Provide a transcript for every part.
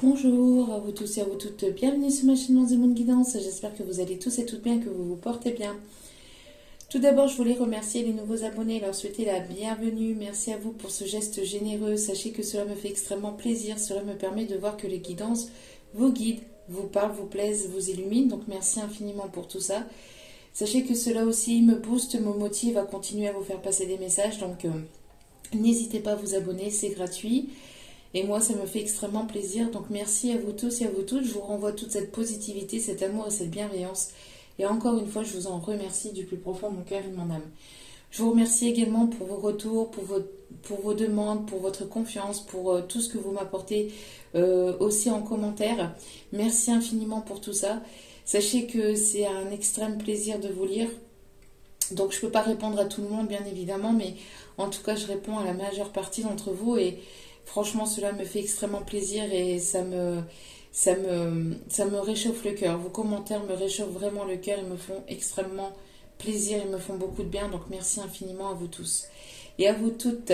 Bonjour à vous tous et à vous toutes, bienvenue sur ma chaîne Mondes et Monde Guidance, j'espère que vous allez tous et toutes bien, que vous vous portez bien. Tout d'abord, je voulais remercier les nouveaux abonnés, leur souhaiter la bienvenue, merci à vous pour ce geste généreux, sachez que cela me fait extrêmement plaisir, cela me permet de voir que les guidances vous guident, vous parlent, vous plaisent, vous illuminent, donc merci infiniment pour tout ça. Sachez que cela aussi me booste, me motive à continuer à vous faire passer des messages, donc n'hésitez pas à vous abonner, c'est gratuit. Et moi, ça me fait extrêmement plaisir. Donc, merci à vous tous et à vous toutes. Je vous renvoie toute cette positivité, cet amour et cette bienveillance. Et encore une fois, je vous en remercie du plus profond de mon cœur et de mon âme. Je vous remercie également pour vos retours, pour vos demandes, pour votre confiance, pour tout ce que vous m'apportez aussi en commentaire. Merci infiniment pour tout ça. Sachez que c'est un extrême plaisir de vous lire. Donc, je ne peux pas répondre à tout le monde, bien évidemment, mais en tout cas, je réponds à la majeure partie d'entre vous et franchement, cela me fait extrêmement plaisir et ça me réchauffe le cœur. Vos commentaires me réchauffent vraiment le cœur, ils me font extrêmement plaisir, ils me font beaucoup de bien. Donc merci infiniment à vous tous et à vous toutes.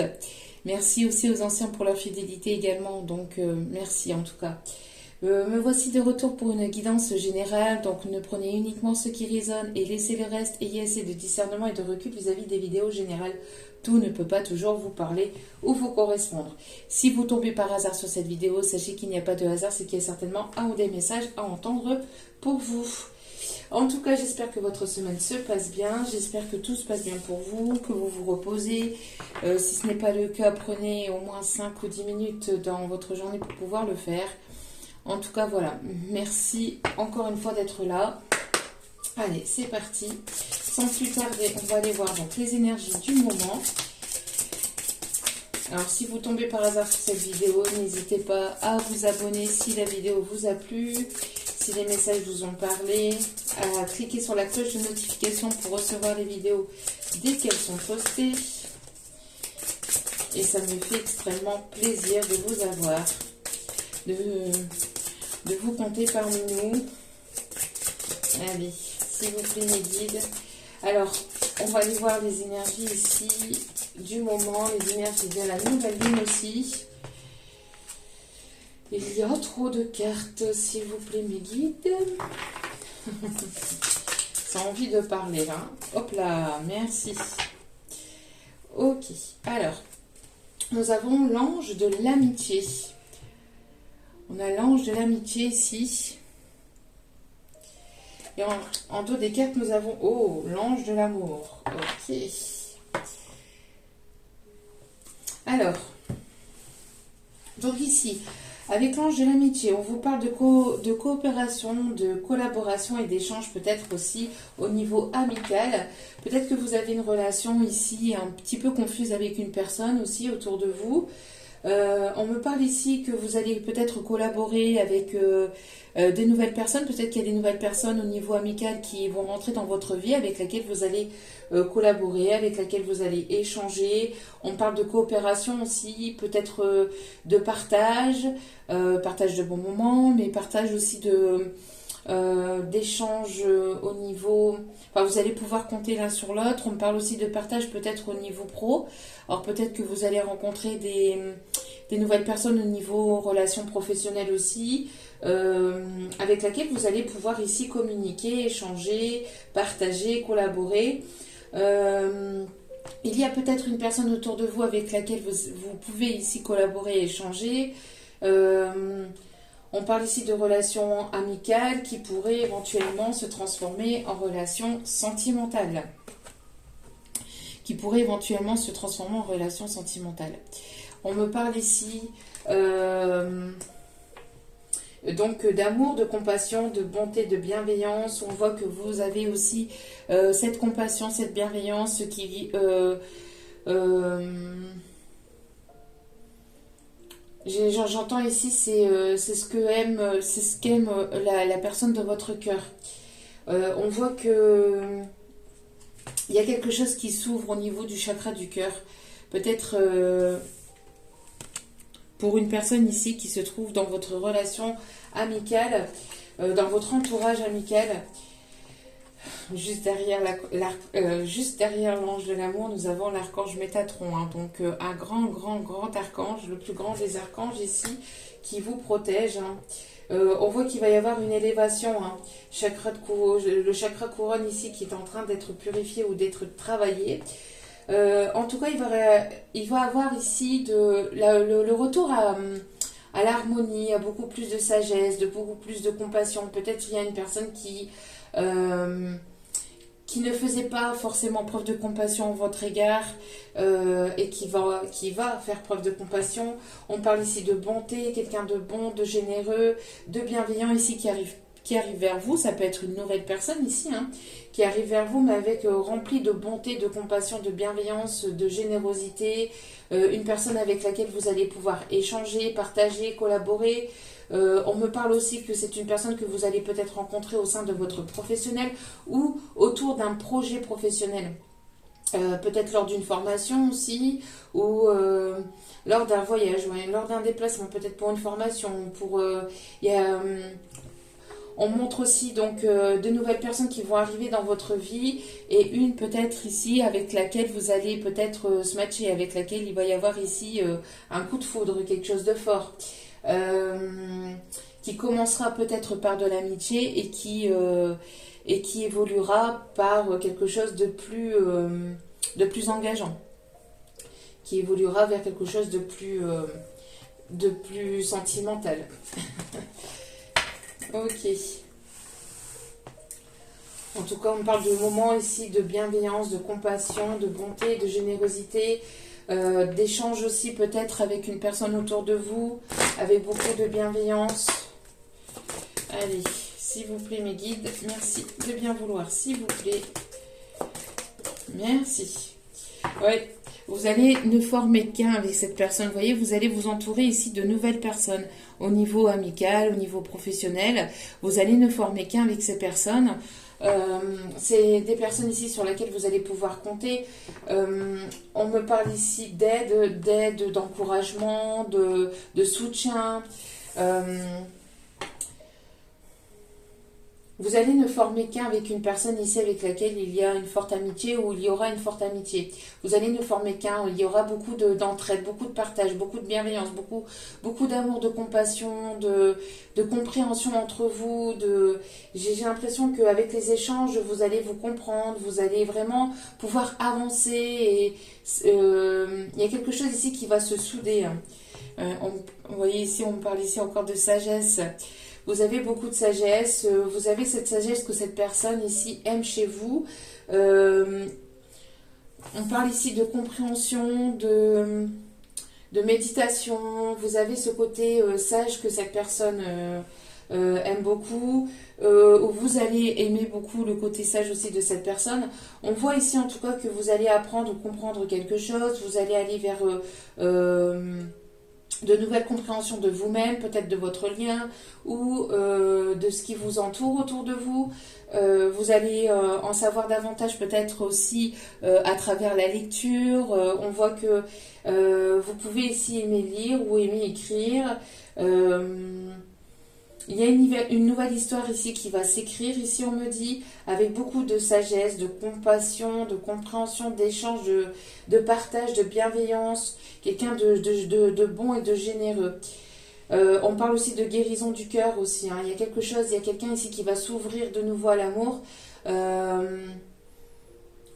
Merci aussi aux anciens pour leur fidélité également. Donc merci en tout cas. Me voici de retour pour une guidance générale, donc ne prenez uniquement ce qui résonne et laissez le reste, ayez assez de discernement et de recul vis-à-vis des vidéos générales. Tout ne peut pas toujours vous parler ou vous correspondre. Si vous tombez par hasard sur cette vidéo, sachez qu'il n'y a pas de hasard, c'est qu'il y a certainement un ou des messages à entendre pour vous. En tout cas, j'espère que votre semaine se passe bien, j'espère que tout se passe bien pour vous, que vous vous reposez. Si ce n'est pas le cas, prenez au moins 5 ou 10 minutes dans votre journée pour pouvoir le faire. En tout cas, voilà. Merci encore une fois d'être là. Allez, c'est parti. Sans plus tarder, on va aller voir donc les énergies du moment. Alors, si vous tombez par hasard sur cette vidéo, n'hésitez pas à vous abonner si la vidéo vous a plu, si les messages vous ont parlé, à cliquer sur la cloche de notification pour recevoir les vidéos dès qu'elles sont postées. Et ça me fait extrêmement plaisir de vous avoir, de vous compter parmi nous. Allez, s'il vous plaît, mes guides. Alors, on va aller voir les énergies ici du moment, les énergies de la nouvelle lune aussi. Il y a trop de cartes, s'il vous plaît, mes guides. Ça a envie de parler, là. Hop là, merci. Ok, alors, nous avons l'ange de l'amitié. On a l'ange de l'amitié ici. Et en dos des cartes, nous avons, oh, l'ange de l'amour. Ok. Alors, donc ici, avec l'ange de l'amitié, on vous parle de coopération, de collaboration et d'échange peut-être aussi au niveau amical. Peut-être que vous avez une relation ici un petit peu confuse avec une personne aussi autour de vous. On me parle ici que vous allez peut-être collaborer avec des nouvelles personnes. Peut-être qu'il y a des nouvelles personnes au niveau amical qui vont rentrer dans votre vie, avec laquelle vous allez collaborer, avec laquelle vous allez échanger. On parle de coopération aussi, peut-être de partage, partage de bons moments, mais partage aussi d'échanges au niveau... Enfin, vous allez pouvoir compter l'un sur l'autre. On me parle aussi de partage peut-être au niveau pro. Alors peut-être que vous allez rencontrer des nouvelles personnes au niveau relations professionnelles aussi, avec laquelle vous allez pouvoir ici communiquer, échanger, partager, collaborer. Il y a peut-être une personne autour de vous avec laquelle vous pouvez ici collaborer et échanger. On parle ici de relations amicales qui pourraient éventuellement se transformer en relations sentimentales. On me parle ici donc d'amour, de compassion, de bonté, de bienveillance. On voit que vous avez aussi cette compassion, cette bienveillance qui... j'entends ici, c'est ce qu'aime la personne de votre cœur. On voit que il y a quelque chose qui s'ouvre au niveau du chakra du cœur. Peut-être pour une personne ici qui se trouve dans votre relation amicale, dans votre entourage amical. Juste derrière l'ange de l'amour, nous avons l'archange Métatron, hein. Donc un grand archange, le plus grand des archanges ici, qui vous protège, hein. On voit qu'il va y avoir une élévation, hein. Le chakra couronne ici qui est en train d'être purifié ou d'être travaillé. En tout cas, il va avoir ici le retour à l'harmonie, à beaucoup plus de sagesse, de beaucoup plus de compassion. Peut-être il y a une personne euh, qui ne faisait pas forcément preuve de compassion à votre égard et qui va faire preuve de compassion. On parle ici de bonté, quelqu'un de bon, de généreux, de bienveillant ici qui arrive vers vous. Ça peut être une nouvelle personne ici, hein, qui arrive vers vous, mais avec rempli de bonté, de compassion, de bienveillance, de générosité. Une personne avec laquelle vous allez pouvoir échanger, partager, collaborer. On me parle aussi que c'est une personne que vous allez peut-être rencontrer au sein de votre professionnel ou autour d'un projet professionnel. Peut-être lors d'une formation aussi, ou lors d'un voyage, ouais, lors d'un déplacement, peut-être pour une formation. On montre aussi donc de nouvelles personnes qui vont arriver dans votre vie et une peut-être ici avec laquelle vous allez peut-être se matcher, avec laquelle il va y avoir ici un coup de foudre, quelque chose de fort. Qui commencera peut-être par de l'amitié et qui évoluera par quelque chose de plus engageant, qui évoluera vers quelque chose de plus sentimental. Ok. En tout cas, on parle de moments ici de bienveillance, de compassion, de bonté, de générosité, d'échange aussi peut-être avec une personne autour de vous, avec beaucoup de bienveillance. Allez, s'il vous plaît mes guides, merci de bien vouloir, s'il vous plaît. Merci. Ouais, vous allez ne former qu'un avec cette personne. Vous voyez, vous allez vous entourer ici de nouvelles personnes au niveau amical, au niveau professionnel. Vous allez ne former qu'un avec ces personnes. C'est des personnes ici sur lesquelles vous allez pouvoir compter. On me parle ici d'aide, d'encouragement, de soutien. Vous allez ne former qu'un avec une personne ici avec laquelle il y a une forte amitié ou il y aura une forte amitié. Vous allez ne former qu'un, il y aura beaucoup d'entraide, beaucoup de partage, beaucoup de bienveillance, beaucoup d'amour, de compassion, de compréhension entre vous. J'ai l'impression qu'avec les échanges, vous allez vous comprendre, vous allez vraiment pouvoir avancer. Et il y a quelque chose ici qui va se souder, hein. Vous voyez ici, on parle ici encore de sagesse. Vous avez beaucoup de sagesse, vous avez cette sagesse que cette personne ici aime chez vous. On parle ici de compréhension, de méditation. Vous avez ce côté sage que cette personne aime beaucoup. Vous allez aimer beaucoup le côté sage aussi de cette personne. On voit ici en tout cas que vous allez apprendre ou comprendre quelque chose. Vous allez aller vers de nouvelles compréhensions de vous-même, peut-être de votre lien ou de ce qui vous entoure autour de vous. Vous allez en savoir davantage peut-être aussi à travers la lecture. On voit que vous pouvez ici aimer lire ou aimer écrire. Il y a une nouvelle histoire ici qui va s'écrire, ici on me dit, avec beaucoup de sagesse, de compassion, de compréhension, d'échange, de partage, de bienveillance, quelqu'un de bon et de généreux. On parle aussi de guérison du cœur aussi, hein. Il y a quelqu'un ici qui va s'ouvrir de nouveau à l'amour,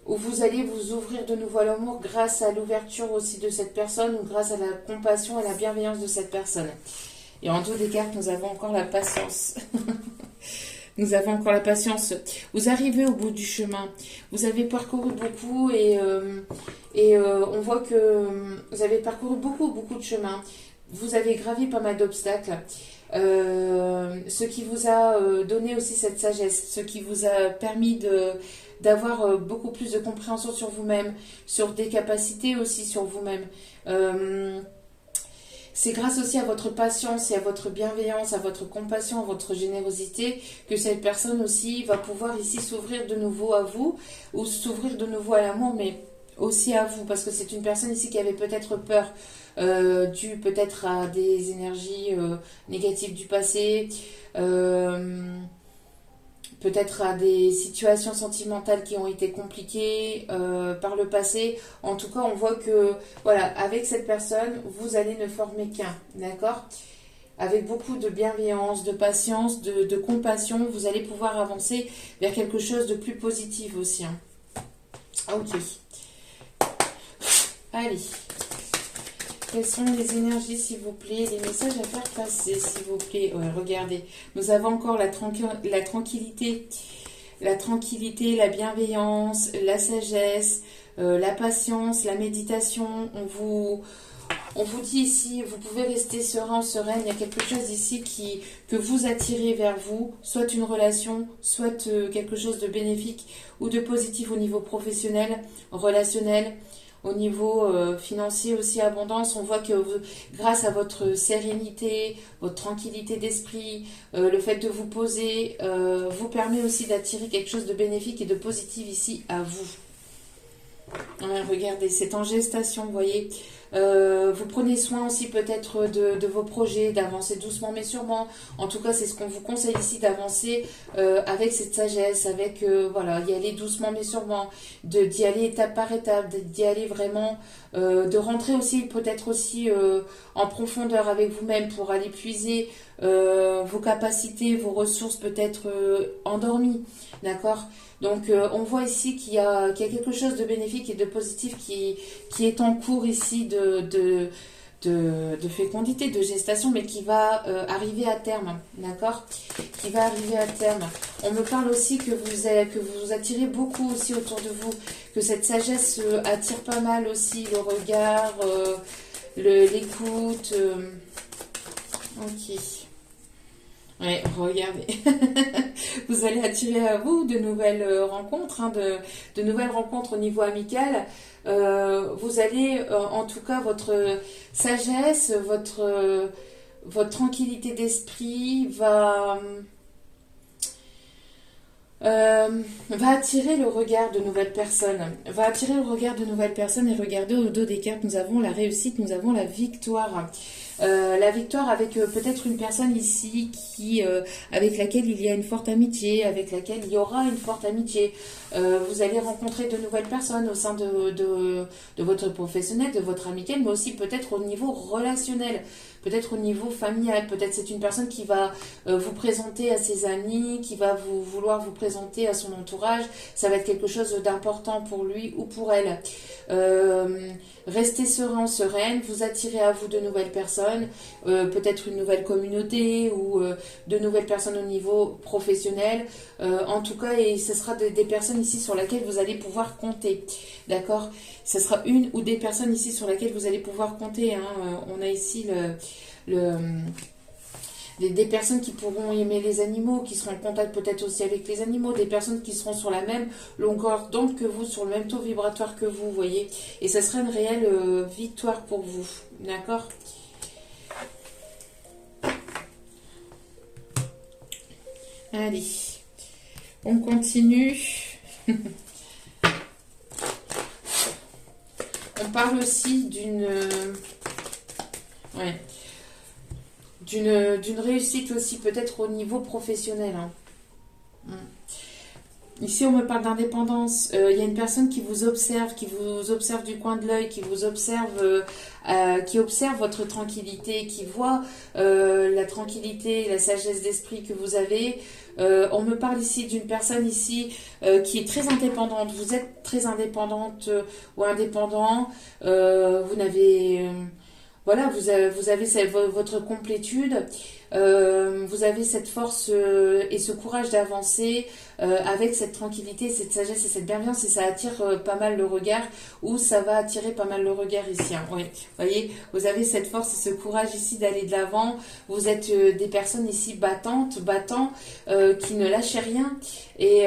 où vous allez vous ouvrir de nouveau à l'amour grâce à l'ouverture aussi de cette personne ou grâce à la compassion et la bienveillance de cette personne. Et en dos des cartes, nous avons encore la patience. Nous avons encore la patience. Vous arrivez au bout du chemin. Vous avez parcouru beaucoup et on voit que vous avez parcouru beaucoup de chemin. Vous avez gravi pas mal d'obstacles. Ce qui vous a donné aussi cette sagesse, ce qui vous a permis d'avoir beaucoup plus de compréhension sur vous-même, sur des capacités aussi sur vous-même. C'est grâce aussi à votre patience et à votre bienveillance, à votre compassion, à votre générosité que cette personne aussi va pouvoir ici s'ouvrir de nouveau à vous ou s'ouvrir de nouveau à l'amour, mais aussi à vous, parce que c'est une personne ici qui avait peut-être peur, due peut-être à des énergies négatives du passé. peut-être à des situations sentimentales qui ont été compliquées par le passé. En tout cas, on voit que, voilà, avec cette personne, vous allez ne former qu'un, d'accord? Avec beaucoup de bienveillance, de patience, de compassion, vous allez pouvoir avancer vers quelque chose de plus positif aussi, hein. Ok. Allez. Quelles sont les énergies, s'il vous plaît, les messages à faire passer, s'il vous plaît. Ouais, regardez, nous avons encore la tranquillité, la bienveillance, la sagesse, la patience, la méditation. On vous dit ici, vous pouvez rester serein, sereine. Il y a quelque chose ici que vous attirez vers vous, soit une relation, soit quelque chose de bénéfique ou de positif au niveau professionnel, relationnel. Au niveau financier aussi, abondance, on voit que grâce à votre sérénité, votre tranquillité d'esprit, le fait de vous poser, vous permet aussi d'attirer quelque chose de bénéfique et de positif ici à vous. Ouais, regardez, c'est en gestation, vous voyez. Vous prenez soin aussi peut-être de vos projets, d'avancer doucement mais sûrement. En tout cas, c'est ce qu'on vous conseille ici, d'avancer avec cette sagesse, avec, voilà, y aller doucement mais sûrement, d'y aller étape par étape, d'y aller vraiment, de rentrer aussi peut-être aussi en profondeur avec vous-même pour aller puiser vos capacités, vos ressources peut-être endormies, d'accord? Donc on voit ici qu'il y a quelque chose de bénéfique et de positif qui est en cours ici de fécondité, de gestation, mais qui va arriver à terme, d'accord? Qui va arriver à terme. On me parle aussi que vous attirez beaucoup aussi autour de vous, que cette sagesse attire pas mal aussi le regard, l'écoute. Ok. Ouais, regardez. Vous allez attirer à vous de nouvelles rencontres, hein, de nouvelles rencontres au niveau amical. Vous allez, en tout cas, votre sagesse, votre tranquillité d'esprit va attirer le regard de nouvelles personnes. Va attirer le regard de nouvelles personnes et regardez au dos des cartes, nous avons la réussite, nous avons la victoire. La victoire avec peut-être une personne ici avec laquelle il y a une forte amitié, avec laquelle il y aura une forte amitié. Vous allez rencontrer de nouvelles personnes au sein de votre professionnel, de votre amical, mais aussi peut-être au niveau relationnel, peut-être au niveau familial. Peut-être c'est une personne qui va vous présenter à ses amis, qui va vouloir vous présenter à son entourage. Ça va être quelque chose d'important pour lui ou pour elle. Restez serein, sereine, vous attirez à vous de nouvelles personnes, peut-être une nouvelle communauté ou de nouvelles personnes au niveau professionnel. En tout cas, et ce sera des personnes ici sur lesquelles vous allez pouvoir compter. D'accord? Ce sera une ou des personnes ici sur lesquelles vous allez pouvoir compter, hein. On a ici des personnes qui pourront aimer les animaux, qui seront en contact peut-être aussi avec les animaux, des personnes qui seront sur la même longueur d'onde que vous, sur le même taux vibratoire que vous, voyez. Et ça sera une réelle victoire pour vous. D'accord? Allez, on continue. On parle aussi d'une réussite aussi peut-être au niveau professionnel, hein. Ici, on me parle d'indépendance. Il y a une personne qui vous observe du coin de l'œil, qui observe votre tranquillité, qui voit la tranquillité, la sagesse d'esprit que vous avez. On me parle ici d'une personne ici qui est très indépendante. Vous êtes très indépendante ou indépendant. Vous n'avez voilà, vous avez votre complétude, vous avez cette force et ce courage d'avancer avec cette tranquillité, cette sagesse et cette bienveillance, et ça attire pas mal le regard, ou ça va attirer pas mal le regard ici, hein. Oui, vous voyez, vous avez cette force et ce courage ici d'aller de l'avant. Vous êtes des personnes ici battants, qui ne lâchez rien, et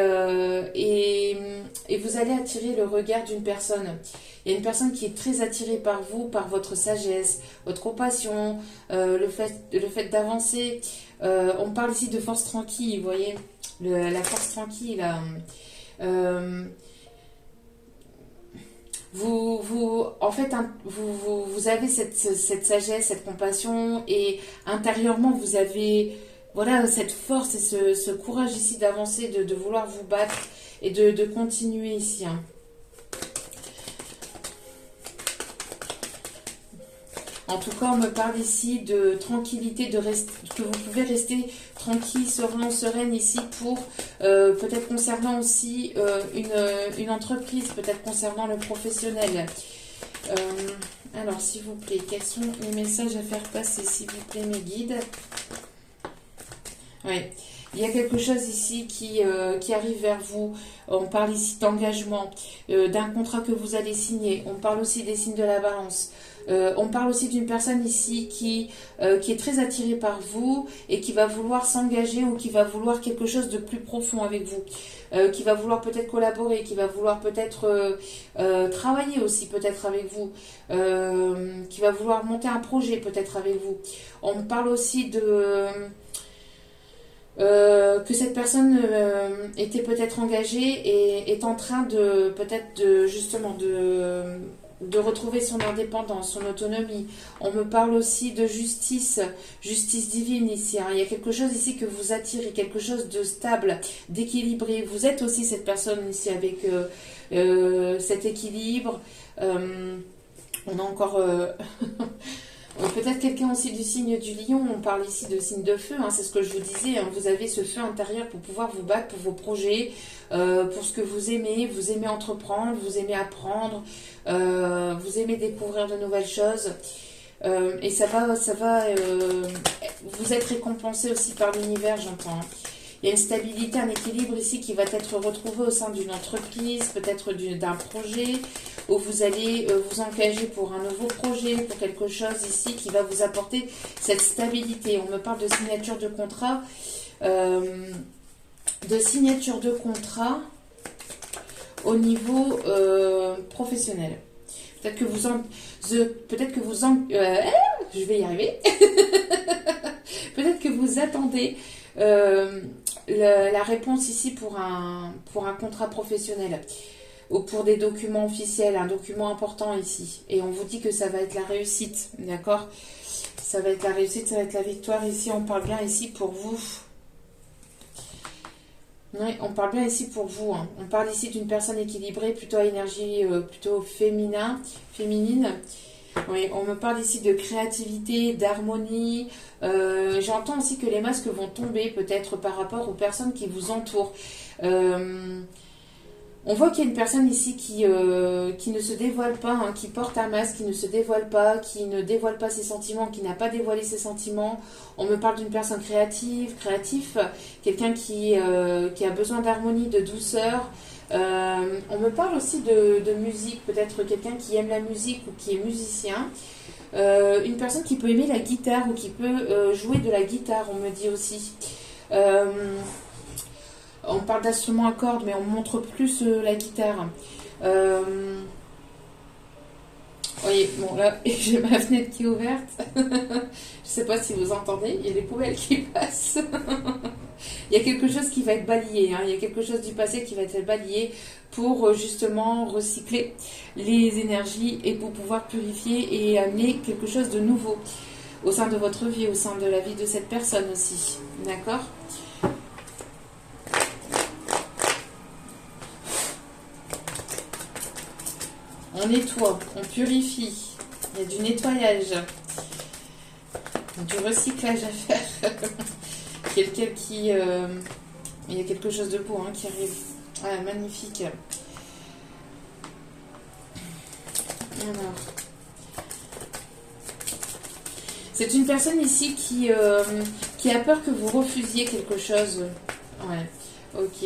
vous allez attirer le regard d'une personne. Il y a une personne qui est très attirée par vous, par votre sagesse, votre compassion, le fait d'avancer. On parle ici de force tranquille, vous voyez, la force tranquille. En fait, vous avez cette sagesse, cette compassion, et intérieurement, vous avez voilà, cette force et ce courage ici d'avancer, de vouloir vous battre et de continuer ici. Hein. En tout cas, on me parle ici de tranquillité, que vous pouvez rester tranquille, serein, sereine ici pour peut-être concernant aussi une entreprise, peut-être concernant le professionnel. Alors, s'il vous plaît, quels sont les messages à faire passer, s'il vous plaît, mes guides? Oui, il y a quelque chose ici qui arrive vers vous. On parle ici d'engagement, d'un contrat que vous allez signer. On parle aussi des signes de la balance. On parle aussi d'une personne ici qui est très attirée par vous et qui va vouloir s'engager ou qui va vouloir quelque chose de plus profond avec vous. Qui va vouloir peut-être collaborer, qui va vouloir peut-être travailler aussi peut-être avec vous, qui va vouloir monter un projet peut-être avec vous. On me parle aussi que cette personne était peut-être engagée et est en train de peut-être justement de retrouver son indépendance, son autonomie. On me parle aussi de justice, justice divine ici. Hein. Il y a quelque chose ici que vous attirez, quelque chose de stable, d'équilibré. Vous êtes aussi cette personne ici avec cet équilibre. On a encore... Peut-être quelqu'un aussi du signe du lion, on parle ici de signe de feu, hein, c'est ce que je vous disais, hein, vous avez ce feu intérieur pour pouvoir vous battre pour vos projets, pour ce que vous aimez entreprendre, vous aimez apprendre, vous aimez découvrir de nouvelles choses, et ça va vous être récompensé aussi par l'univers, j'entends. Hein. Il y a une stabilité, un équilibre ici qui va être retrouvé au sein d'une entreprise, peut-être d'un projet, où vous allez vous engager pour un nouveau projet, pour quelque chose ici qui va vous apporter cette stabilité. On me parle de signature de contrat, au niveau professionnel. Peut-être que je vais y arriver. Peut-être que vous attendez la réponse ici pour un contrat professionnel ou pour des documents officiels, un document important ici. Et on vous dit que ça va être la réussite, d'accord? Ça va être la réussite, ça va être la victoire ici. On parle bien ici pour vous. Oui, on parle bien ici pour vous. Hein. On parle ici d'une personne équilibrée, plutôt à énergie plutôt féminine. Oui, on me parle ici de créativité, d'harmonie. J'entends aussi que les masques vont tomber peut-être par rapport aux personnes qui vous entourent. On voit qu'il y a une personne ici qui ne se dévoile pas, hein, qui porte un masque, qui ne se dévoile pas, qui ne dévoile pas ses sentiments, qui n'a pas dévoilé ses sentiments. On me parle d'une personne créatif, quelqu'un qui a besoin d'harmonie, de douceur. On me parle aussi de musique, peut-être quelqu'un qui aime la musique ou qui est musicien. Une personne qui peut aimer la guitare ou qui peut jouer de la guitare, on me dit aussi. On parle d'instruments à cordes, mais on montre plus la guitare. Oui, bon là, j'ai ma fenêtre qui est ouverte. Je ne sais pas si vous entendez, il y a des poubelles qui passent. Il y a quelque chose qui va être balayé, hein. Il y a quelque chose du passé qui va être balayé pour justement recycler les énergies et pour pouvoir purifier et amener quelque chose de nouveau au sein de votre vie, au sein de la vie de cette personne aussi. D'accord ? On nettoie, on purifie. Il y a du nettoyage, du recyclage à faire. Quelqu'un qui... il y a quelque chose de beau hein, qui arrive. Ah, magnifique. Alors. C'est une personne ici qui a peur que vous refusiez quelque chose. Ouais, ok.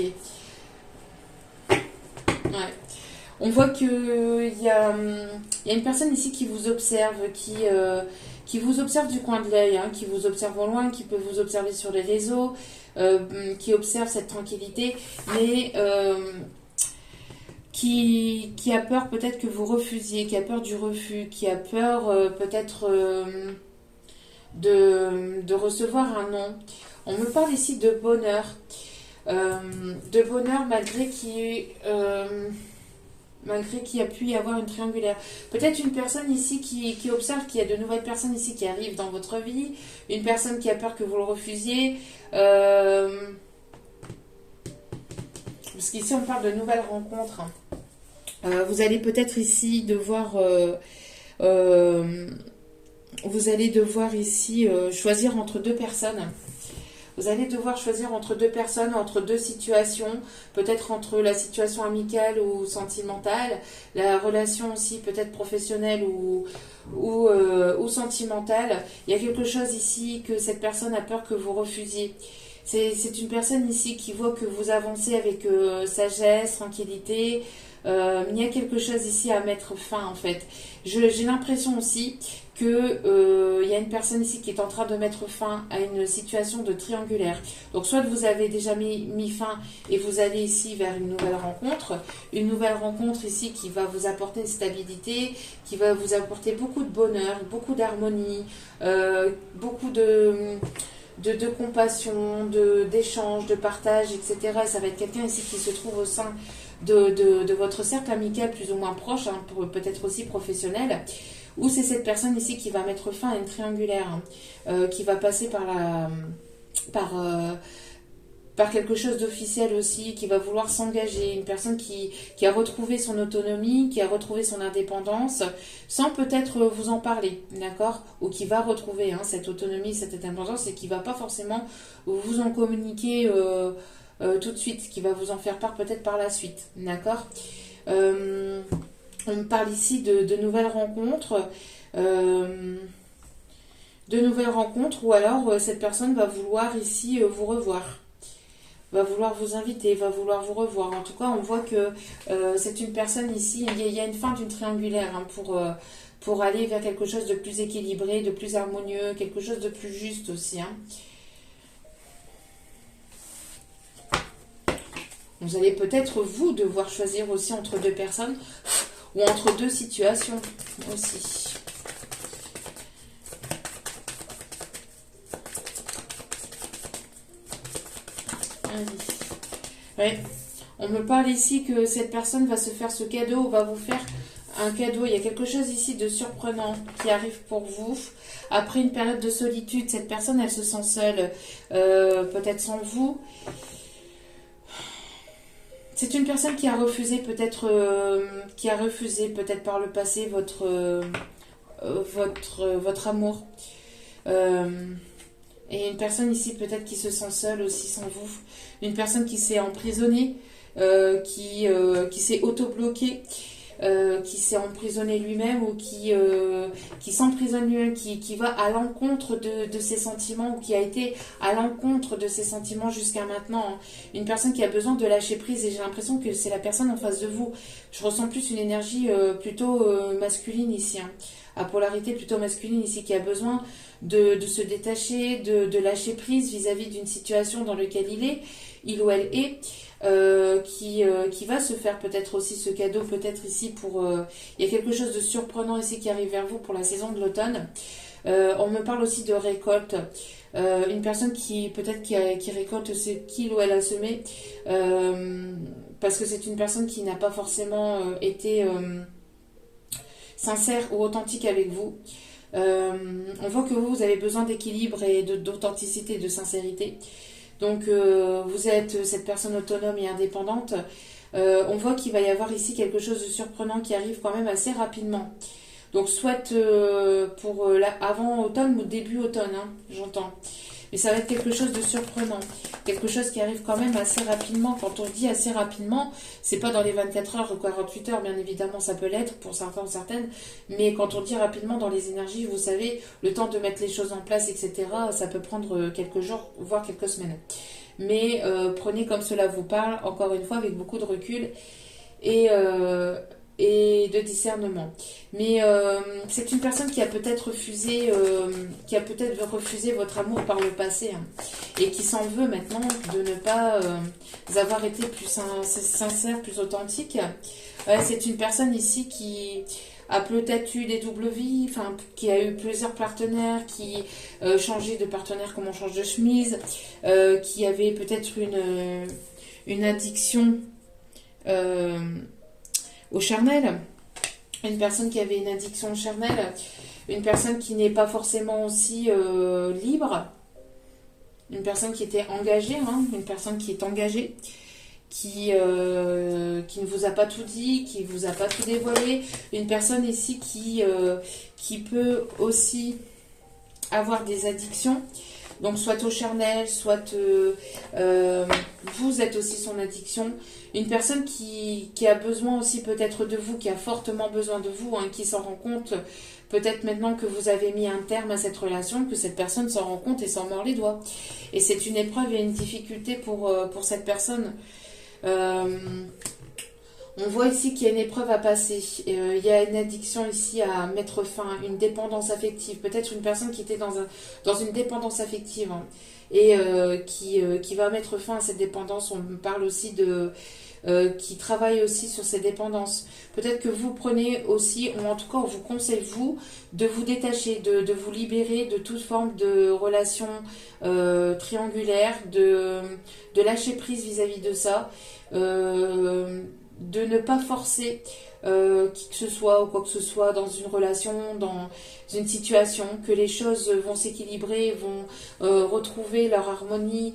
Ouais. On voit qu'il y a une personne ici qui vous observe, qui vous observe du coin de l'œil, hein, qui vous observe au loin, qui peut vous observer sur les réseaux, qui observe cette tranquillité, mais qui a peur peut-être que vous refusiez, qui a peur du refus, qui a peur peut-être de recevoir un non. On me parle ici de bonheur malgré qu'il malgré qu'il y a pu y avoir une triangulaire. Peut-être une personne ici qui observe qu'il y a de nouvelles personnes ici qui arrivent dans votre vie, une personne qui a peur que vous le refusiez. Parce qu'ici on parle de nouvelles rencontres. Vous allez peut-être ici devoir... vous allez devoir ici choisir entre deux personnes. Vous allez devoir choisir entre deux personnes, entre deux situations, peut-être entre la situation amicale ou sentimentale, la relation aussi peut-être professionnelle ou sentimentale. Il y a quelque chose ici que cette personne a peur que vous refusiez. C'est une personne ici qui voit que vous avancez avec sagesse, tranquillité. Il y a quelque chose ici à mettre fin en fait. J'ai l'impression aussi que il y a une personne ici qui est en train de mettre fin à une situation de triangulaire. Donc soit vous avez déjà mis fin et vous allez ici vers une nouvelle rencontre ici qui va vous apporter une stabilité, qui va vous apporter beaucoup de bonheur, beaucoup d'harmonie, beaucoup de compassion, d'échange, de partage, etc. Ça va être quelqu'un ici qui se trouve au sein de votre cercle amical plus ou moins proche, hein, peut-être aussi professionnel, ou c'est cette personne ici qui va mettre fin à une triangulaire, hein, qui va passer par quelque chose d'officiel aussi, qui va vouloir s'engager, une personne qui a retrouvé son autonomie, qui a retrouvé son indépendance, sans peut-être vous en parler, d'accord? Ou qui va retrouver cette autonomie, cette indépendance, et qui va pas forcément vous en communiquer tout de suite, qui va vous en faire part peut-être par la suite, d'accord? On me parle ici de nouvelles rencontres, ou alors cette personne va vouloir ici vous revoir, va vouloir vous inviter, va vouloir vous revoir. En tout cas, on voit que c'est une personne ici, il y a une fin d'une triangulaire, hein, pour aller vers quelque chose de plus équilibré, de plus harmonieux, quelque chose de plus juste aussi, hein. Vous allez peut-être, vous, devoir choisir aussi entre deux personnes ou entre deux situations aussi. Ouais. On me parle ici que cette personne va se faire ce cadeau, ou va vous faire un cadeau. Il y a quelque chose ici de surprenant qui arrive pour vous. Après une période de solitude, cette personne, elle se sent seule, peut-être sans vous. C'est une personne qui a refusé peut-être par le passé votre amour. Et une personne ici peut-être qui se sent seule aussi sans vous. Une personne qui s'est emprisonnée, qui s'est auto-bloquée, qui s'est emprisonné lui-même, ou qui s'emprisonne lui-même, qui va à l'encontre de ses sentiments, ou qui a été à l'encontre de ses sentiments jusqu'à maintenant, hein. Une personne qui a besoin de lâcher prise, et j'ai l'impression que c'est la personne en face de vous. Je ressens plus une énergie plutôt masculine ici, hein. À polarité plutôt masculine ici, qui a besoin de se détacher, de lâcher prise vis-à-vis d'une situation dans laquelle il ou elle est. Qui va se faire peut-être aussi ce cadeau, peut-être ici il y a quelque chose de surprenant ici qui arrive vers vous pour la saison de l'automne. On me parle aussi de récolte, une personne qui récolte ce qu'il ou elle a semé, parce que c'est une personne qui n'a pas forcément été sincère ou authentique avec vous. On voit que vous avez besoin d'équilibre et d'authenticité, de sincérité. Donc vous êtes cette personne autonome et indépendante. On voit qu'il va y avoir ici quelque chose de surprenant qui arrive quand même assez rapidement. Donc soit avant automne ou début automne, hein, j'entends. Mais ça va être quelque chose de surprenant. Quelque chose qui arrive quand même assez rapidement. Quand on dit assez rapidement, c'est pas dans les 24 heures ou 48 heures, bien évidemment, ça peut l'être pour certains ou certaines. Mais quand on dit rapidement dans les énergies, vous savez, le temps de mettre les choses en place, etc., ça peut prendre quelques jours, voire quelques semaines. Mais prenez comme cela vous parle, encore une fois, avec beaucoup de recul et de discernement. Mais c'est une personne qui a peut-être refusé votre amour par le passé, hein, et qui s'en veut maintenant de ne pas avoir été plus sincère, plus authentique. C'est une personne ici qui a peut-être eu des doubles vies, enfin, qui a eu plusieurs partenaires, qui changeait de partenaire comme on change de chemise, qui avait peut-être une addiction au charnel, une personne qui avait une addiction au charnel, une personne qui n'est pas forcément aussi libre, une personne qui était engagée, hein, une personne qui est engagée, qui ne vous a pas tout dit, qui ne vous a pas tout dévoilé, une personne ici qui peut aussi avoir des addictions, donc soit au charnel, soit vous êtes aussi son addiction, une personne qui a besoin aussi peut-être de vous, qui a fortement besoin de vous, hein, qui s'en rend compte peut-être maintenant que vous avez mis un terme à cette relation, que cette personne s'en rend compte et s'en mord les doigts. Et c'est une épreuve et une difficulté pour cette personne. On voit ici qu'il y a une épreuve à passer. Il y a une addiction ici à mettre fin, une dépendance affective. Peut-être une personne qui était dans une dépendance affective, hein, et qui va mettre fin à cette dépendance. On me parle aussi de qui travaille aussi sur ces dépendances. Peut-être que vous prenez aussi, ou en tout cas on vous conseille vous, de vous détacher, de vous libérer de toute forme de relation triangulaire, de lâcher prise vis-à-vis de ça, de ne pas forcer qui que ce soit ou quoi que ce soit dans une relation, dans une situation, que les choses vont s'équilibrer, vont retrouver leur harmonie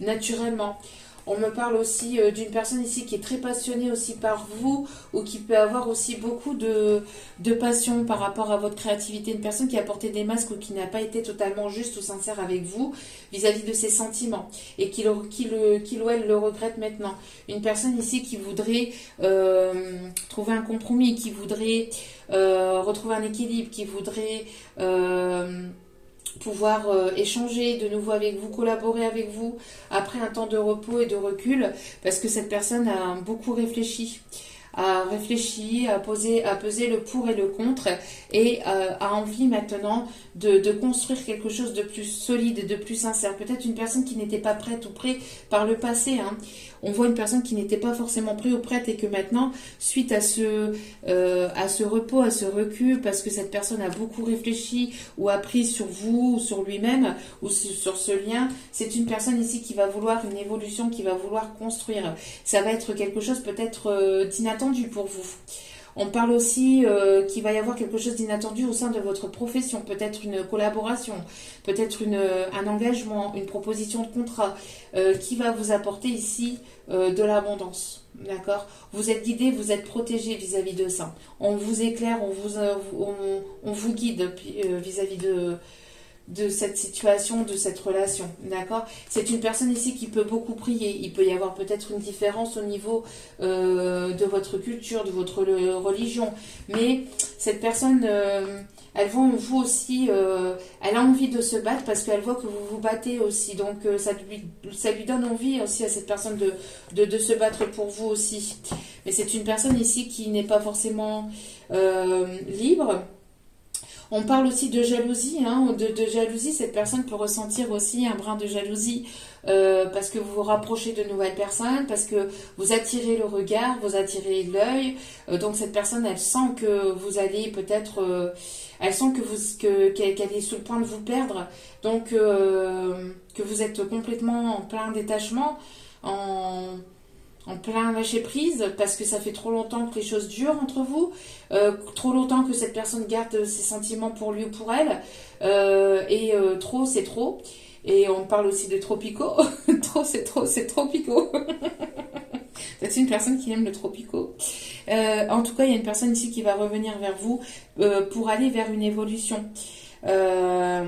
naturellement. On me parle aussi d'une personne ici qui est très passionnée aussi par vous, ou qui peut avoir aussi beaucoup de passion par rapport à votre créativité. Une personne qui a porté des masques ou qui n'a pas été totalement juste ou sincère avec vous vis-à-vis de ses sentiments et qui ou elle le regrette maintenant. Une personne ici qui voudrait trouver un compromis, qui voudrait retrouver un équilibre, qui voudrait pouvoir échanger de nouveau avec vous, collaborer avec vous après un temps de repos et de recul, parce que cette personne a beaucoup réfléchi, a pesé le pour et le contre, et a envie maintenant de construire quelque chose de plus solide et de plus sincère. Peut-être une personne qui n'était pas prête ou prêt par le passé, hein. On voit une personne qui n'était pas forcément prête ou prête, et que maintenant, suite à ce repos, à ce recul, parce que cette personne a beaucoup réfléchi ou appris sur vous, ou sur lui-même, ou sur ce lien, c'est une personne ici qui va vouloir une évolution, qui va vouloir construire. Ça va être quelque chose peut-être d'inattendu pour vous. On parle aussi qu'il va y avoir quelque chose d'inattendu au sein de votre profession, peut-être une collaboration, peut-être un engagement, une proposition de contrat qui va vous apporter ici de l'abondance. D'accord ? Vous êtes guidé, vous êtes protégé vis-à-vis de ça. On vous éclaire, on vous guide vis-à-vis de cette situation, de cette relation, d'accord? C'est une personne ici qui peut beaucoup prier. Il peut y avoir peut-être une différence au niveau de votre culture, de votre religion, mais cette personne, elle voit en vous aussi, elle a envie de se battre parce qu'elle voit que vous vous battez aussi, donc ça lui donne envie aussi à cette personne de se battre pour vous aussi. Mais c'est une personne ici qui n'est pas forcément libre. On parle aussi de jalousie, hein, de jalousie. Cette personne peut ressentir aussi un brin de jalousie parce que vous vous rapprochez de nouvelles personnes, parce que vous attirez le regard, vous attirez l'œil. Donc cette personne, elle sent que vous allez peut-être, elle sent qu'elle est sur le point de vous perdre. Donc que vous êtes complètement en plein détachement, en plein lâcher prise, parce que ça fait trop longtemps que les choses durent entre vous, trop longtemps que cette personne garde ses sentiments pour lui ou pour elle, et trop c'est trop. Et on parle aussi de tropico. Trop c'est trop, c'est tropico. C'est une personne qui aime le tropico. En tout cas, il y a une personne ici qui va revenir vers vous pour aller vers une évolution. Mais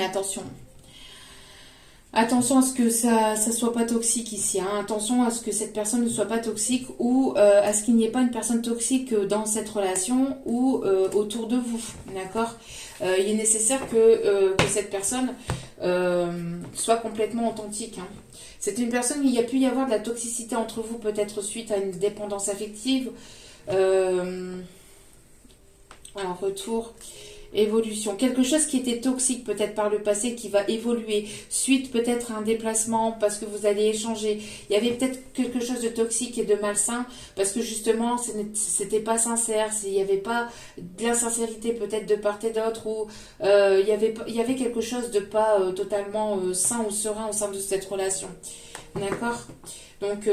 attention. Attention à ce que ça soit pas toxique ici, hein. Attention à ce que cette personne ne soit pas toxique, ou à ce qu'il n'y ait pas une personne toxique dans cette relation ou autour de vous, d'accord? Il est nécessaire que cette personne soit complètement authentique, hein. C'est une personne, il y a pu y avoir de la toxicité entre vous, peut-être suite à une dépendance affective, en retour. Évolution. Quelque chose qui était toxique peut-être par le passé qui va évoluer. Suite peut-être à un déplacement parce que vous allez échanger. Il y avait peut-être quelque chose de toxique et de malsain parce que justement c'était pas sincère. Il n'y avait pas de l'insincérité peut-être de part et d'autre ou il y avait quelque chose de pas totalement sain ou serein au sein de cette relation. D'accord? Donc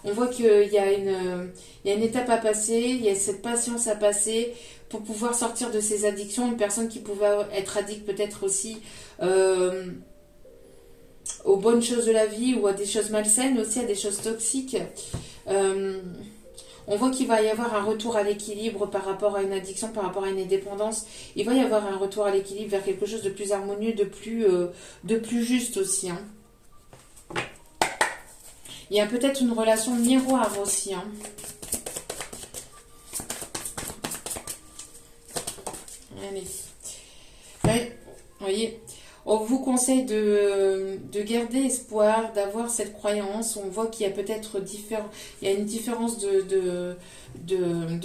on voit qu'il il y a une étape à passer, il y a cette patience à passer pour pouvoir sortir de ces addictions. Une personne qui pouvait être addict peut-être aussi aux bonnes choses de la vie ou à des choses malsaines, aussi à des choses toxiques. On voit qu'il va y avoir un retour à l'équilibre par rapport à une addiction, par rapport à une dépendance. Il va y avoir un retour à l'équilibre vers quelque chose de plus harmonieux, de plus juste aussi. Hein. Il y a peut-être une relation miroir aussi. Hein. Allez. Ouais, vous voyez, on vous conseille de garder espoir, d'avoir cette croyance. On voit qu'il y a peut-être il y a une différence de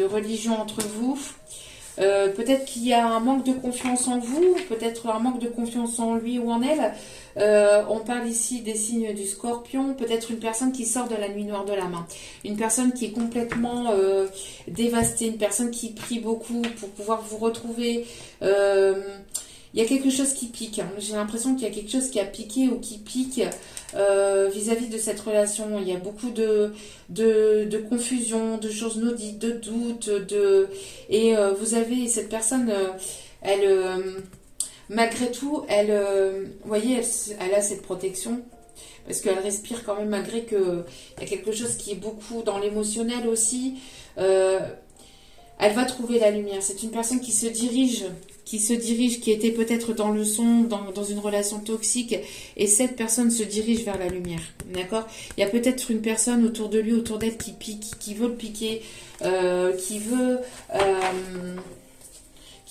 religion entre vous. Peut-être qu'il y a un manque de confiance en vous, peut-être un manque de confiance en lui ou en elle. On parle ici des signes du Scorpion, peut-être une personne qui sort de la nuit noire de la main, une personne qui est complètement dévastée, une personne qui prie beaucoup pour pouvoir vous retrouver. Il y a quelque chose qui pique. Hein. J'ai l'impression qu'il y a quelque chose qui a piqué ou qui pique vis-à-vis de cette relation. Il y a beaucoup de confusion, de choses non dites, de doutes. Et vous avez cette personne, malgré tout, vous voyez, elle a cette protection. Parce qu'elle respire quand même malgré qu'il y a quelque chose qui est beaucoup dans l'émotionnel aussi. Elle va trouver la lumière. C'est une personne qui qui était peut-être dans le son, dans une relation toxique, et cette personne se dirige vers la lumière. D'accord? Il y a peut-être une personne autour de lui, autour d'elle qui pique, qui veut le piquer, qui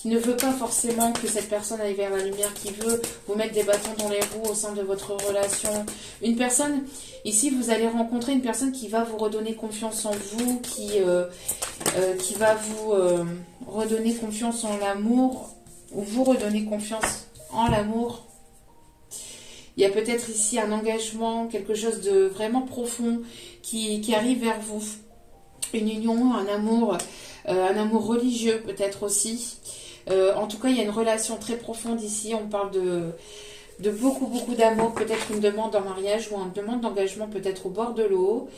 ne veut pas forcément que cette personne aille vers la lumière, qui veut vous mettre des bâtons dans les roues au sein de votre relation. Une personne, ici vous allez rencontrer une personne qui va vous redonner confiance en vous, qui va vous redonner confiance en l'amour, ou vous redonner confiance en l'amour. Il y a peut-être ici un engagement, quelque chose de vraiment profond qui arrive vers vous. Une union, un amour religieux peut-être aussi. En tout cas, il y a une relation très profonde ici. On parle de beaucoup, beaucoup d'amour. Peut-être une demande en mariage ou une demande d'engagement peut-être au bord de l'eau.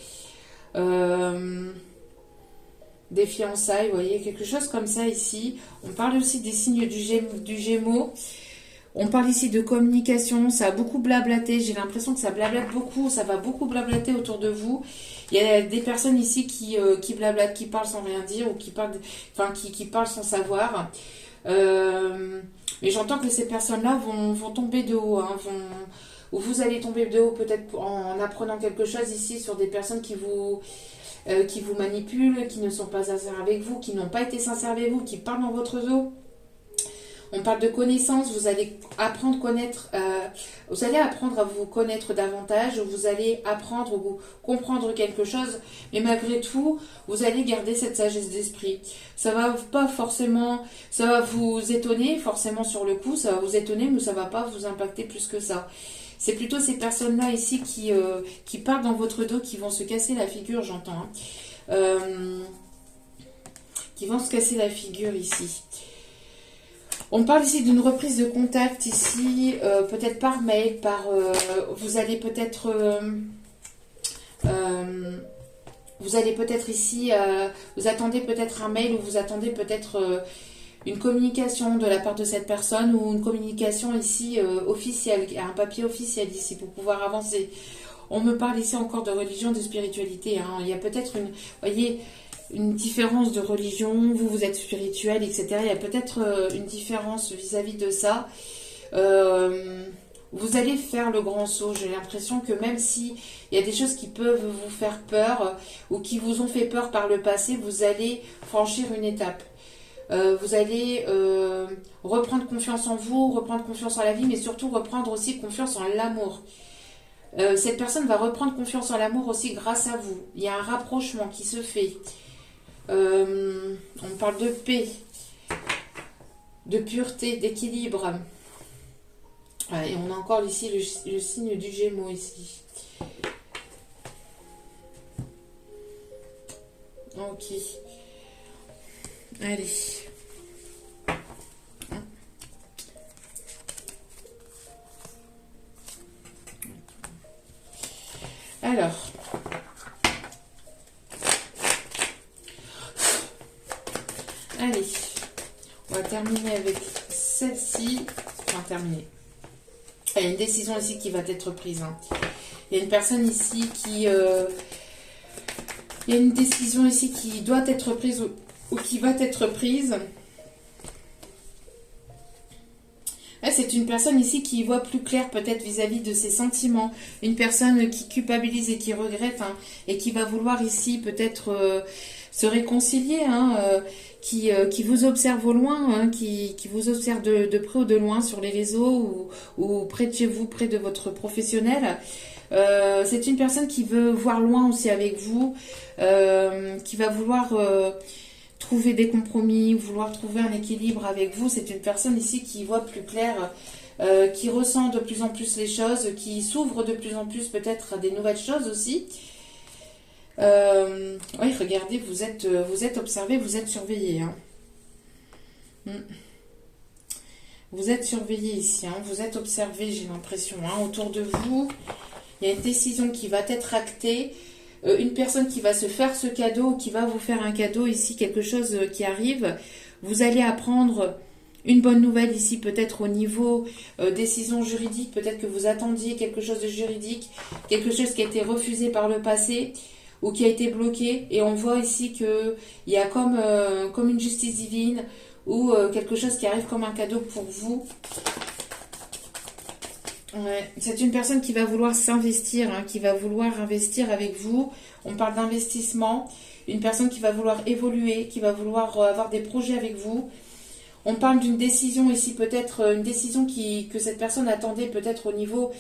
Des fiançailles, vous voyez, quelque chose comme ça ici. On parle aussi des signes du Gémeaux. On parle ici de communication. Ça a beaucoup blablaté. J'ai l'impression que ça blablate beaucoup. Ça va beaucoup blablater autour de vous. Il y a des personnes ici qui blablatent, qui parlent sans rien dire ou qui parlent sans savoir. Mais j'entends que ces personnes-là vont tomber de haut. Hein, ou vous allez tomber de haut peut-être en apprenant quelque chose ici sur des personnes qui vous manipulent, qui ne sont pas sincères avec vous, qui n'ont pas été sincères avec vous, qui parlent dans votre dos. On parle de connaissance, vous allez apprendre à vous connaître davantage, vous allez apprendre ou comprendre quelque chose, mais malgré tout, vous allez garder cette sagesse d'esprit. Ça va vous étonner forcément sur le coup, ça va vous étonner, mais ça va pas vous impacter plus que ça. C'est plutôt ces personnes-là ici qui parlent dans votre dos, qui vont se casser la figure, j'entends. Hein. Qui vont se casser la figure ici. On parle ici d'une reprise de contact ici, peut-être par mail, vous allez peut-être ici, vous attendez peut-être un mail ou vous attendez peut-être une communication de la part de cette personne ou une communication ici officielle, un papier officiel ici pour pouvoir avancer. On me parle ici encore de religion, de spiritualité. Hein. Il y a peut-être une différence de religion, vous êtes spirituel, etc. Il y a peut-être une différence vis-à-vis de ça. Vous allez faire le grand saut. J'ai l'impression que même si il y a des choses qui peuvent vous faire peur ou qui vous ont fait peur par le passé, vous allez franchir une étape. Vous allez reprendre confiance en vous, reprendre confiance en la vie, mais surtout reprendre aussi confiance en l'amour. Cette personne va reprendre confiance en l'amour aussi grâce à vous. Il y a un rapprochement qui se fait. On parle de paix. de pureté, d'équilibre. Et on a encore ici le signe du Gémeaux ici. Ok. Allez. Alors. Allez. On va terminer avec celle-ci. Enfin, terminer. Il y a une décision ici qui va être prise. Hein. Il y a une personne ici qui... il y a une décision ici qui doit être prise ou qui va être prise. C'est une personne ici qui voit plus clair peut-être vis-à-vis de ses sentiments. Une personne qui culpabilise et qui regrette hein, et qui va vouloir ici peut-être se réconcilier, hein, qui vous observe au loin, hein, qui vous observe de près ou de loin sur les réseaux ou près de chez vous, près de votre professionnel. C'est une personne qui veut voir loin aussi avec vous, qui va vouloir trouver des compromis, vouloir trouver un équilibre avec vous. C'est une personne ici qui voit plus clair, qui ressent de plus en plus les choses, qui s'ouvre de plus en plus peut-être à des nouvelles choses aussi. Oui, regardez, vous êtes observé, vous êtes surveillé. Hein. Vous êtes surveillé ici, hein. Vous êtes observé, j'ai l'impression, hein. Autour de vous. Il y a une décision qui va être actée. Une personne qui va se faire ce cadeau, qui va vous faire un cadeau ici, quelque chose qui arrive. Vous allez apprendre une bonne nouvelle ici, peut-être au niveau décision juridique. Peut-être que vous attendiez quelque chose de juridique, quelque chose qui a été refusé par le passé ou qui a été bloqué. Et on voit ici qu'il y a comme une justice divine ou quelque chose qui arrive comme un cadeau pour vous. Ouais. C'est une personne qui va vouloir s'investir, hein, qui va vouloir investir avec vous. On parle d'investissement. Une personne qui va vouloir évoluer, qui va vouloir avoir des projets avec vous. On parle d'une décision ici, peut-être une décision que cette personne attendait peut-être au niveau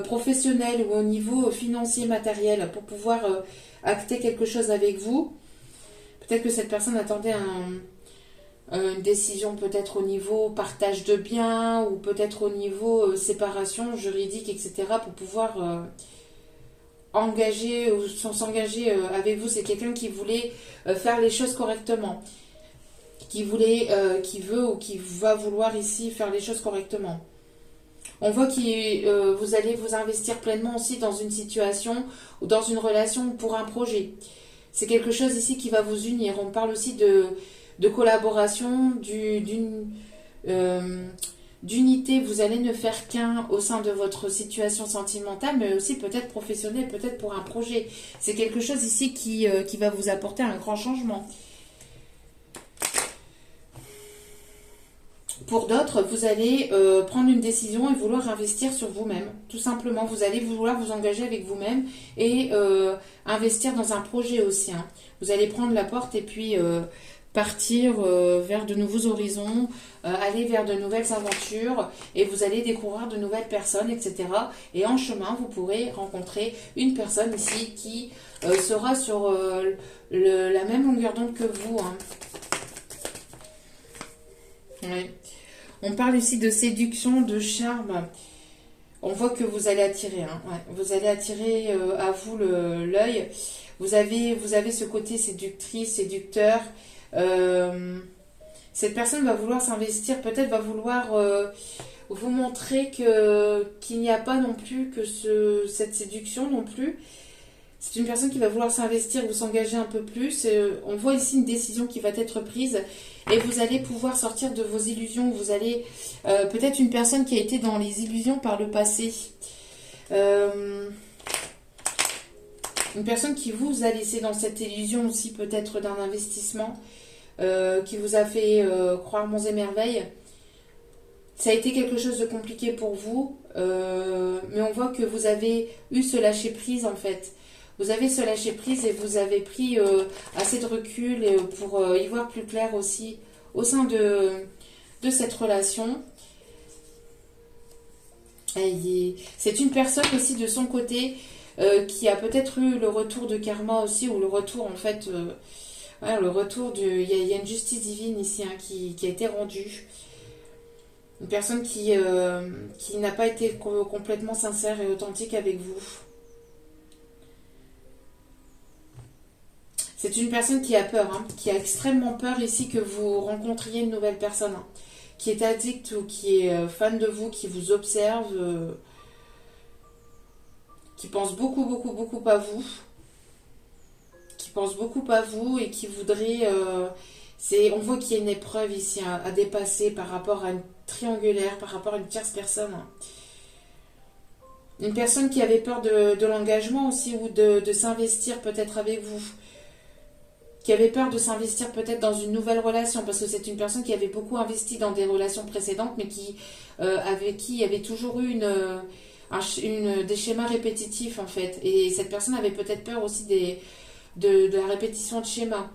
professionnel ou au niveau financier, matériel, pour pouvoir acter quelque chose avec vous. Peut-être que cette personne attendait une décision peut-être au niveau partage de biens ou peut-être au niveau séparation juridique, etc. pour pouvoir engager ou s'engager avec vous. C'est quelqu'un qui voulait faire les choses correctement, qui veut ou qui va vouloir ici faire les choses correctement. On voit que vous allez vous investir pleinement aussi dans une situation ou dans une relation pour un projet. C'est quelque chose ici qui va vous unir. On parle aussi de collaboration, d'unité. Vous allez ne faire qu'un au sein de votre situation sentimentale, mais aussi peut-être professionnelle, peut-être pour un projet. C'est quelque chose ici qui va vous apporter un grand changement. Pour d'autres, vous allez prendre une décision et vouloir investir sur vous-même. Tout simplement, vous allez vouloir vous engager avec vous-même et investir dans un projet aussi. Hein. Vous allez prendre la porte et puis partir vers de nouveaux horizons, aller vers de nouvelles aventures et vous allez découvrir de nouvelles personnes, etc. Et en chemin, vous pourrez rencontrer une personne ici qui sera sur la même longueur d'onde que vous. Hein. Ouais. On parle ici de séduction, de charme. On voit que vous allez attirer. Hein. Ouais. Vous allez attirer à vous l'œil. Vous avez ce côté séductrice, séducteur. Cette personne va vouloir s'investir, peut-être va vouloir vous montrer qu'il n'y a pas non plus que cette séduction non plus. C'est une personne qui va vouloir s'investir ou s'engager un peu plus. On voit ici une décision qui va être prise et vous allez pouvoir sortir de vos illusions. Vous allez peut-être une personne qui a été dans les illusions par le passé. Une personne qui vous a laissé dans cette illusion aussi peut-être d'un investissement qui vous a fait croire monts et merveilles. Ça a été quelque chose de compliqué pour vous, mais on voit que vous avez eu ce lâcher prise en fait. Vous avez ce lâcher prise et vous avez pris assez de recul pour y voir plus clair aussi au sein de cette relation. C'est une personne aussi de son côté qui a peut-être eu le retour de karma aussi, ou le retour en fait, le retour il y a une justice divine ici hein, qui a été rendue. Une personne qui n'a pas été complètement sincère et authentique avec vous. C'est une personne qui a peur, hein, qui a extrêmement peur ici que vous rencontriez une nouvelle personne, hein, qui est addict ou qui est fan de vous, qui vous observe, qui pense beaucoup, beaucoup, beaucoup à vous, et qui voudrait... on voit qu'il y a une épreuve ici à dépasser par rapport à une triangulaire, par rapport à une tierce personne. Une personne qui avait peur de l'engagement aussi ou de s'investir peut-être avec vous. Qui avait peur de s'investir peut-être dans une nouvelle relation parce que c'est une personne qui avait beaucoup investi dans des relations précédentes mais avec qui il y avait toujours eu des schémas répétitifs en fait. Et cette personne avait peut-être peur aussi de la répétition de schémas.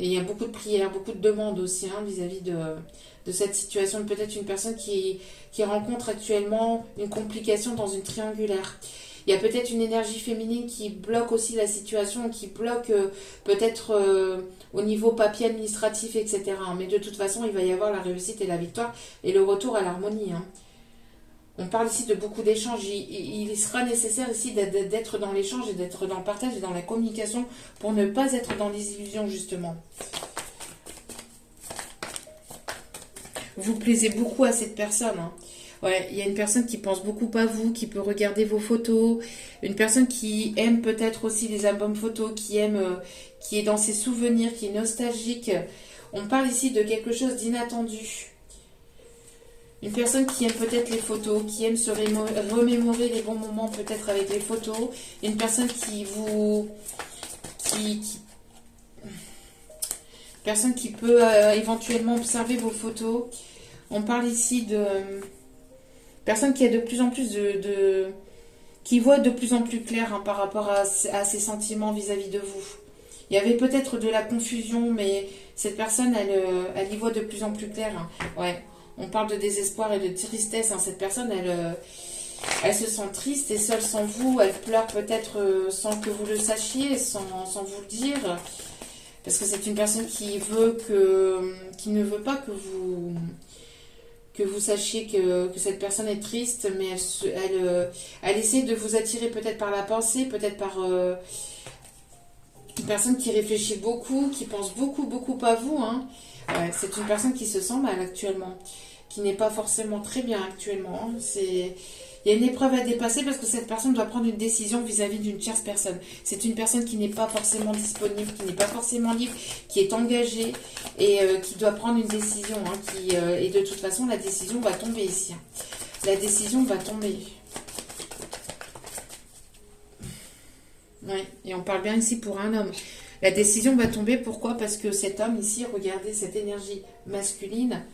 Et il y a beaucoup de prières, beaucoup de demandes aussi hein, vis-à-vis de cette situation. Peut-être une personne qui rencontre actuellement une complication dans une triangulaire. Il y a peut-être une énergie féminine qui bloque aussi la situation, qui bloque peut-être au niveau papier administratif, etc. Mais de toute façon, il va y avoir la réussite et la victoire et le retour à l'harmonie. Hein. On parle ici de beaucoup d'échanges. Il sera nécessaire ici d'être dans l'échange et d'être dans le partage et dans la communication pour ne pas être dans les illusions, justement. Vous plaisez beaucoup à cette personne. Hein. Ouais, il y a une personne qui pense beaucoup à vous, qui peut regarder vos photos. Une personne qui aime peut-être aussi les albums photos, qui est dans ses souvenirs, qui est nostalgique. On parle ici de quelque chose d'inattendu. Une personne qui aime peut-être les photos, qui aime se remémorer les bons moments peut-être avec les photos. Une personne personne qui peut éventuellement observer vos photos. On parle ici de personne qui a de plus en plus qui voit de plus en plus clair hein, par rapport à ses sentiments vis-à-vis de vous. Il y avait peut-être de la confusion, mais cette personne, elle y voit de plus en plus clair. Hein. Ouais. On parle de désespoir et de tristesse. Hein. Cette personne, elle se sent triste et seule sans vous. Elle pleure peut-être sans que vous le sachiez, sans vous le dire. Parce que c'est une personne qui ne veut pas que vous sachiez que cette personne est triste, mais elle essaie de vous attirer peut-être par la pensée, peut-être par une personne qui réfléchit beaucoup, qui pense beaucoup, beaucoup à vous. Hein. Ouais, c'est une personne qui se sent mal actuellement, qui n'est pas forcément très bien actuellement. Hein. Il y a une épreuve à dépasser parce que cette personne doit prendre une décision vis-à-vis d'une tierce personne. C'est une personne qui n'est pas forcément disponible, qui n'est pas forcément libre, qui est engagée et qui doit prendre une décision. Hein, et de toute façon, la décision va tomber ici. Hein. La décision va tomber. Oui, et on parle bien ici pour un homme. La décision va tomber, pourquoi? Parce que cet homme ici, regardez, cette énergie masculine,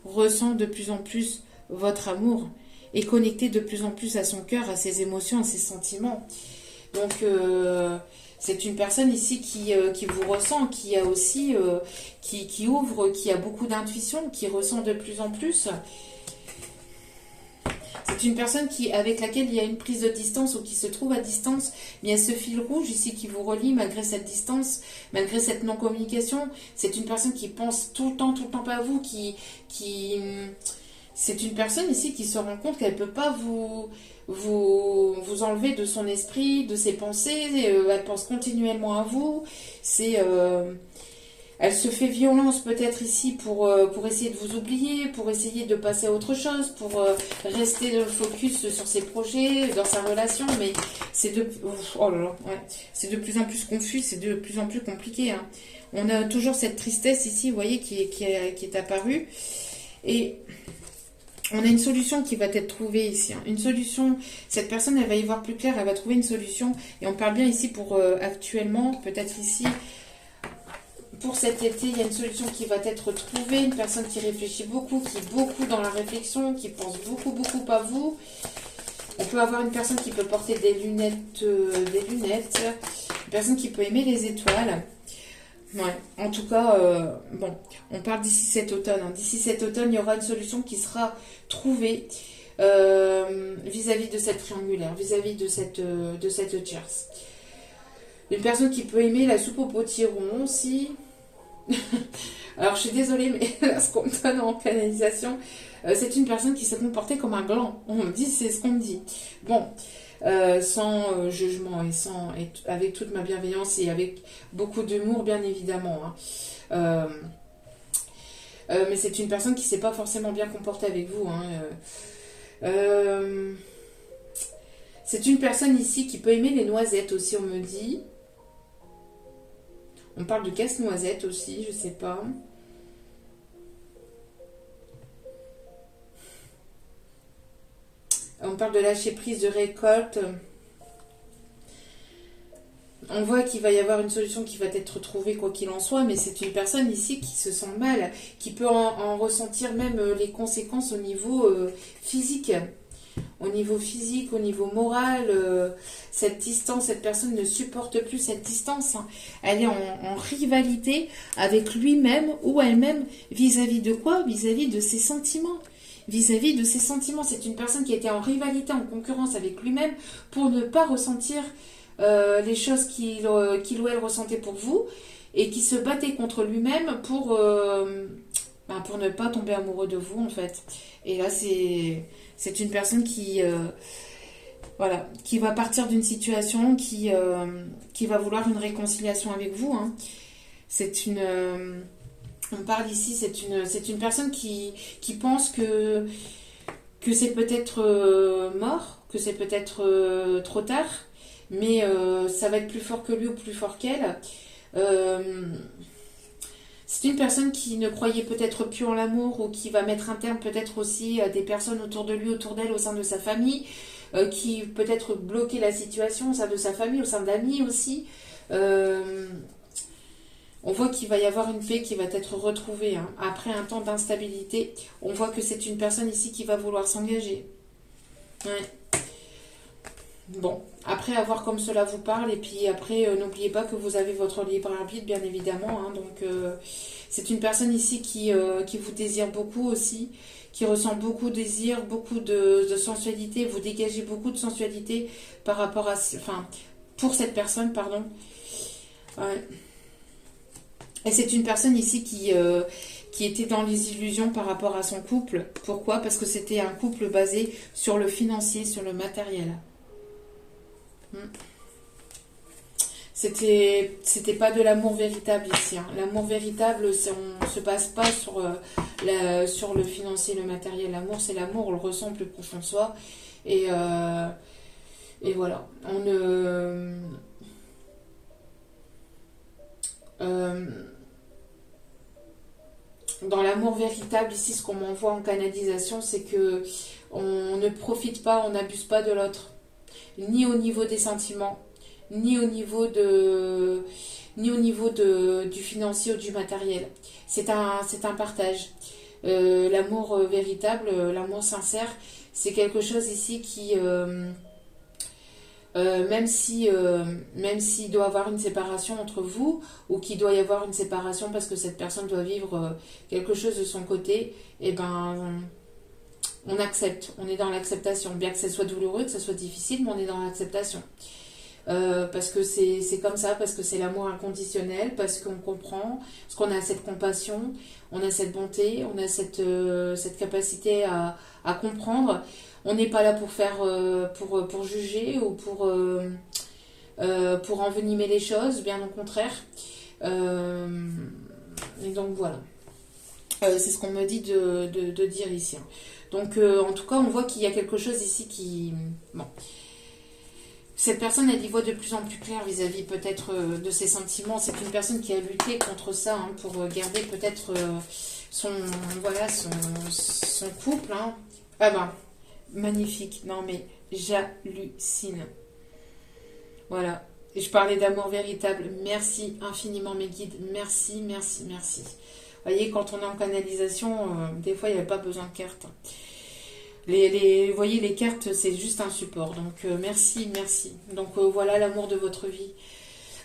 ressent de plus en plus votre amour. Et connecté de plus en plus à son cœur, à ses émotions, à ses sentiments. Donc, c'est une personne ici qui vous ressent, qui a aussi, qui ouvre, qui a beaucoup d'intuition, qui ressent de plus en plus. C'est une personne avec laquelle il y a une prise de distance ou qui se trouve à distance, mais il y a ce fil rouge ici qui vous relie malgré cette distance, malgré cette non-communication. C'est une personne qui pense tout le temps à vous, c'est une personne ici qui se rend compte qu'elle ne peut pas vous enlever de son esprit, de ses pensées. Elle pense continuellement à vous. Elle se fait violence peut-être ici pour essayer de vous oublier, pour essayer de passer à autre chose, pour rester focus sur ses projets, dans sa relation. Mais c'est oh là là, ouais. C'est de plus en plus confus, c'est de plus en plus compliqué. Hein. On a toujours cette tristesse ici, vous voyez, qui est apparue. Et on a une solution qui va être trouvée ici. Hein. Une solution, cette personne, elle va y voir plus clair, elle va trouver une solution. Et on parle bien ici pour actuellement, peut-être ici, pour cet été, il y a une solution qui va être trouvée. Une personne qui réfléchit beaucoup, qui est beaucoup dans la réflexion, qui pense beaucoup, beaucoup à vous. On peut avoir une personne qui peut porter des lunettes. Une personne qui peut aimer les étoiles. Ouais, en tout cas, bon, on parle d'ici cet automne. Hein. D'ici cet automne, il y aura une solution qui sera trouvée vis-à-vis de cette triangulaire, vis-à-vis de cette tierce. Une personne qui peut aimer la soupe au potiron aussi. Alors, je suis désolée, mais là, ce qu'on me donne en canalisation, c'est une personne qui s'est comportée comme un gland. On me dit, c'est ce qu'on me dit. Bon, sans jugement et avec toute ma bienveillance et avec beaucoup d'humour, bien évidemment, hein. Euh, mais c'est une personne qui ne s'est pas forcément bien comportée avec vous, hein. Euh, c'est une personne ici qui peut aimer les noisettes aussi, on me dit. On parle de casse-noisette aussi, je sais pas. On parle de lâcher prise, de récolte. On voit qu'il va y avoir une solution qui va être trouvée quoi qu'il en soit, mais c'est une personne ici qui se sent mal, qui peut en ressentir même les conséquences au niveau physique. Au niveau physique, au niveau moral, cette distance, cette personne ne supporte plus cette distance, hein. Elle est en rivalité avec lui-même ou elle-même vis-à-vis de quoi? Vis-à-vis de ses sentiments. Vis-à-vis de ses sentiments. C'est une personne qui était en rivalité, en concurrence avec lui-même pour ne pas ressentir les choses qu'il ou elle ressentait pour vous et qui se battait contre lui-même pour ne pas tomber amoureux de vous en fait. Et là c'est une personne voilà, qui va partir d'une situation qui va vouloir une réconciliation avec vous, hein. C'est une on parle ici, c'est une personne qui pense que c'est peut-être mort, que c'est peut-être trop tard, mais ça va être plus fort que lui ou plus fort qu'elle. C'est une personne qui ne croyait peut-être plus en l'amour ou qui va mettre un terme peut-être aussi à des personnes autour de lui, autour d'elle, au sein de sa famille, qui peut-être bloquer la situation au sein de sa famille, au sein d'amis aussi. On voit qu'il va y avoir une paix qui va être retrouvée, hein. Après un temps d'instabilité. On voit que c'est une personne ici qui va vouloir s'engager. Ouais. Bon, après avoir comme cela vous parle, et puis après, n'oubliez pas que vous avez votre libre arbitre, bien évidemment, hein. Donc, c'est une personne ici qui vous désire beaucoup aussi, qui ressent beaucoup de désir, beaucoup de sensualité. Vous dégagez beaucoup de sensualité par rapport à... Enfin, pour cette personne, pardon. Ouais. Et c'est une personne ici qui était dans les illusions par rapport à son couple. Pourquoi? Parce que c'était un couple basé sur le financier, sur le matériel. C'était pas de l'amour véritable ici, hein. L'amour véritable, on se base pas sur le financier, le matériel. L'amour, c'est l'amour, on le ressent plus profond de soi. Et voilà. Dans l'amour véritable, ici, ce qu'on m'envoie en canalisation, c'est que on ne profite pas, on n'abuse pas de l'autre, ni au niveau des sentiments, ni au niveau du financier ou du matériel. C'est un partage. L'amour véritable, l'amour sincère, c'est quelque chose ici qui, même s'il doit y avoir une séparation entre vous, ou qu'il doit y avoir une séparation parce que cette personne doit vivre quelque chose de son côté, et ben on accepte, on est dans l'acceptation, bien que ce soit douloureux, que ce soit difficile, mais on est dans l'acceptation. Parce que c'est comme ça, parce que c'est l'amour inconditionnel, parce qu'on comprend, parce qu'on a cette compassion, on a cette bonté, on a cette capacité à comprendre. On n'est pas là pour faire pour juger ou pour envenimer les choses, bien au contraire. Et donc voilà. C'est ce qu'on me dit de dire ici, hein. Donc en tout cas, on voit qu'il y a quelque chose ici qui... Bon. Cette personne, elle y voit de plus en plus clair vis-à-vis peut-être de ses sentiments. C'est une personne qui a lutté contre ça, hein, pour garder peut-être son couple, hein. Ah ben, magnifique. Non mais, j'hallucine. Voilà. Et je parlais d'amour véritable. Merci infiniment mes guides. Merci, merci, merci. Vous voyez, quand on est en canalisation, des fois, il n'y avait pas besoin de cartes. Vous voyez, les cartes, c'est juste un support. Donc, merci, merci. Donc, voilà l'amour de votre vie.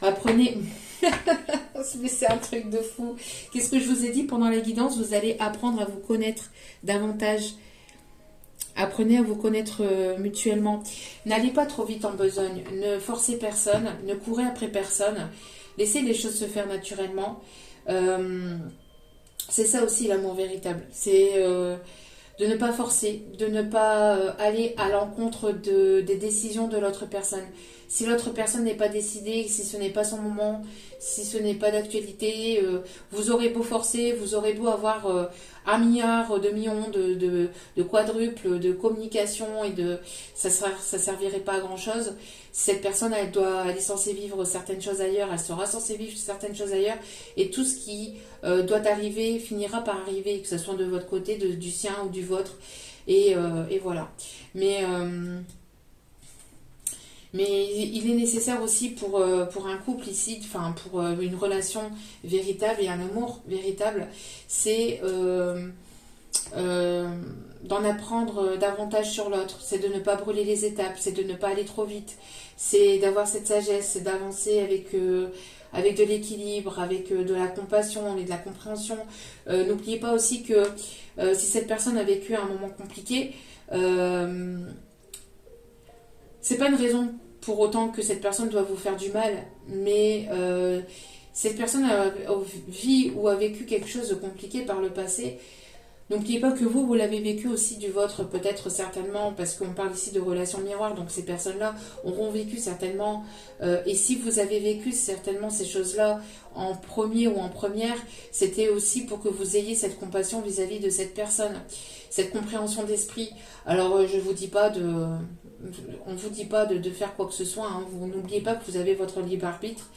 Apprenez... Mais c'est un truc de fou. Qu'est-ce que je vous ai dit pendant la guidance? Vous allez apprendre à vous connaître davantage. Apprenez à vous connaître mutuellement. N'allez pas trop vite en besogne. Ne forcez personne. Ne courez après personne. Laissez les choses se faire naturellement. C'est ça aussi l'amour véritable. C'est de ne pas forcer, de ne pas aller à l'encontre des décisions de l'autre personne. Si l'autre personne n'est pas décidée, si ce n'est pas son moment, si ce n'est pas d'actualité, vous aurez beau forcer, vous aurez beau avoir 1 milliard, 2 millions de quadruples, de communication, ça servirait pas à grand chose. Cette personne, elle est censée vivre certaines choses ailleurs, elle sera censée vivre certaines choses ailleurs, et tout ce qui doit arriver finira par arriver, que ce soit de votre côté, du sien ou du vôtre, et voilà. Mais il est nécessaire aussi pour un couple ici, enfin pour une relation véritable et un amour véritable, c'est d'en apprendre davantage sur l'autre, c'est de ne pas brûler les étapes, c'est de ne pas aller trop vite, c'est d'avoir cette sagesse, c'est d'avancer avec de l'équilibre, avec de la compassion et de la compréhension. N'oubliez pas aussi que si cette personne a vécu un moment compliqué, c'est pas une raison pour autant que cette personne doit vous faire du mal, mais cette personne vit ou a vécu quelque chose de compliqué par le passé. N'oubliez pas que vous l'avez vécu aussi du vôtre, peut-être certainement, parce qu'on parle ici de relations miroirs, donc ces personnes-là auront vécu certainement, et si vous avez vécu certainement ces choses-là en premier ou en première, c'était aussi pour que vous ayez cette compassion vis-à-vis de cette personne, cette compréhension d'esprit. Alors je vous dis pas on ne vous dit pas de faire quoi que ce soit, hein. Vous n'oubliez pas que vous avez votre libre arbitre,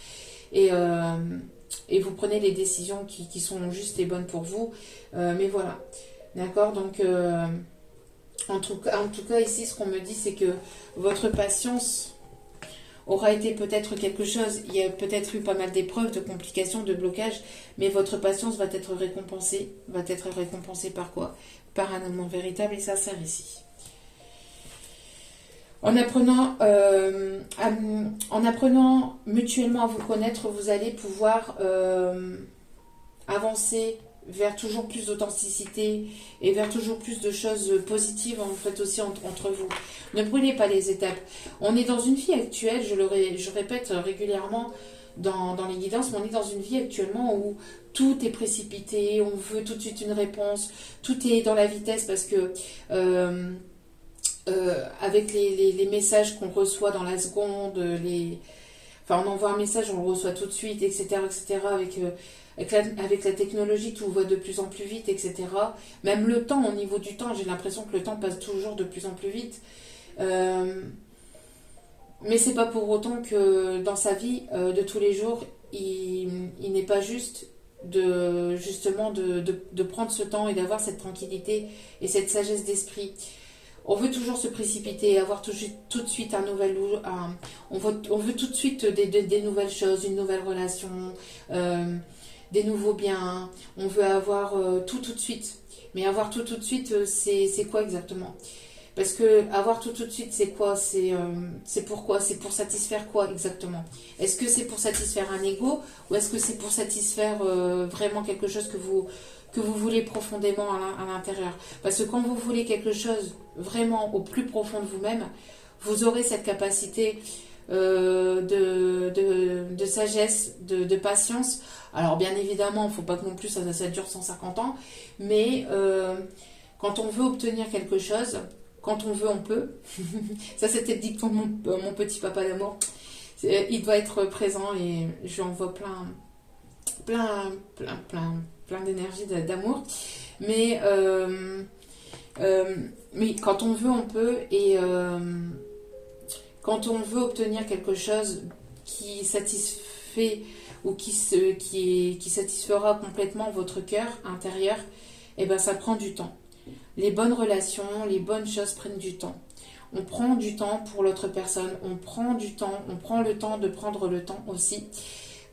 et vous prenez les décisions qui sont justes et bonnes pour vous. Mais voilà. D'accord. Donc, en tout cas, ici, ce qu'on me dit, c'est que votre patience aura été peut-être quelque chose. Il y a peut-être eu pas mal d'épreuves, de complications, de blocages, mais votre patience va être récompensée. Va être récompensée par quoi? Par un amour véritable et sincère ici. En apprenant mutuellement à vous connaître, vous allez pouvoir avancer vers toujours plus d'authenticité et vers toujours plus de choses positives en fait aussi entre vous. Ne brûlez pas les étapes. On est dans une vie actuelle, je répète régulièrement dans les guidances, mais on est dans une vie actuellement où tout est précipité, on veut tout de suite une réponse, tout est dans la vitesse parce que avec les messages qu'on reçoit dans la seconde, on envoie un message, on le reçoit tout de suite, etc., etc., avec la technologie, tout va de plus en plus vite, etc. Même le temps, au niveau du temps, j'ai l'impression que le temps passe toujours de plus en plus vite. Mais c'est pas pour autant que dans sa vie de tous les jours, il n'est pas juste de prendre ce temps et d'avoir cette tranquillité et cette sagesse d'esprit. On veut toujours se précipiter, avoir tout de suite on veut tout de suite des nouvelles choses, une nouvelle relation, des nouveaux biens. On veut avoir tout de suite. Mais avoir tout de suite, c'est quoi exactement? Parce que avoir tout de suite, c'est quoi? C'est pourquoi? C'est pour satisfaire quoi exactement? Est-ce que c'est pour satisfaire un ego ou est-ce que c'est pour satisfaire vraiment quelque chose que vous voulez profondément à l'intérieur? Parce que quand vous voulez quelque chose vraiment au plus profond de vous-même, vous aurez cette capacité de sagesse, de patience. Alors bien évidemment, il ne faut pas que non plus ça dure 150 ans, mais quand on veut obtenir quelque chose, quand on veut, on peut. Ça, c'était le dicton de mon petit papa d'amour. Il doit être présent et je lui envoie plein d'énergie, d'amour. Mais quand on veut, on peut. Et quand on veut obtenir quelque chose qui satisfait ou qui satisfera complètement votre cœur intérieur, eh ben ça prend du temps. Les bonnes relations, les bonnes choses prennent du temps. On prend du temps pour l'autre personne, on prend le temps de prendre le temps aussi.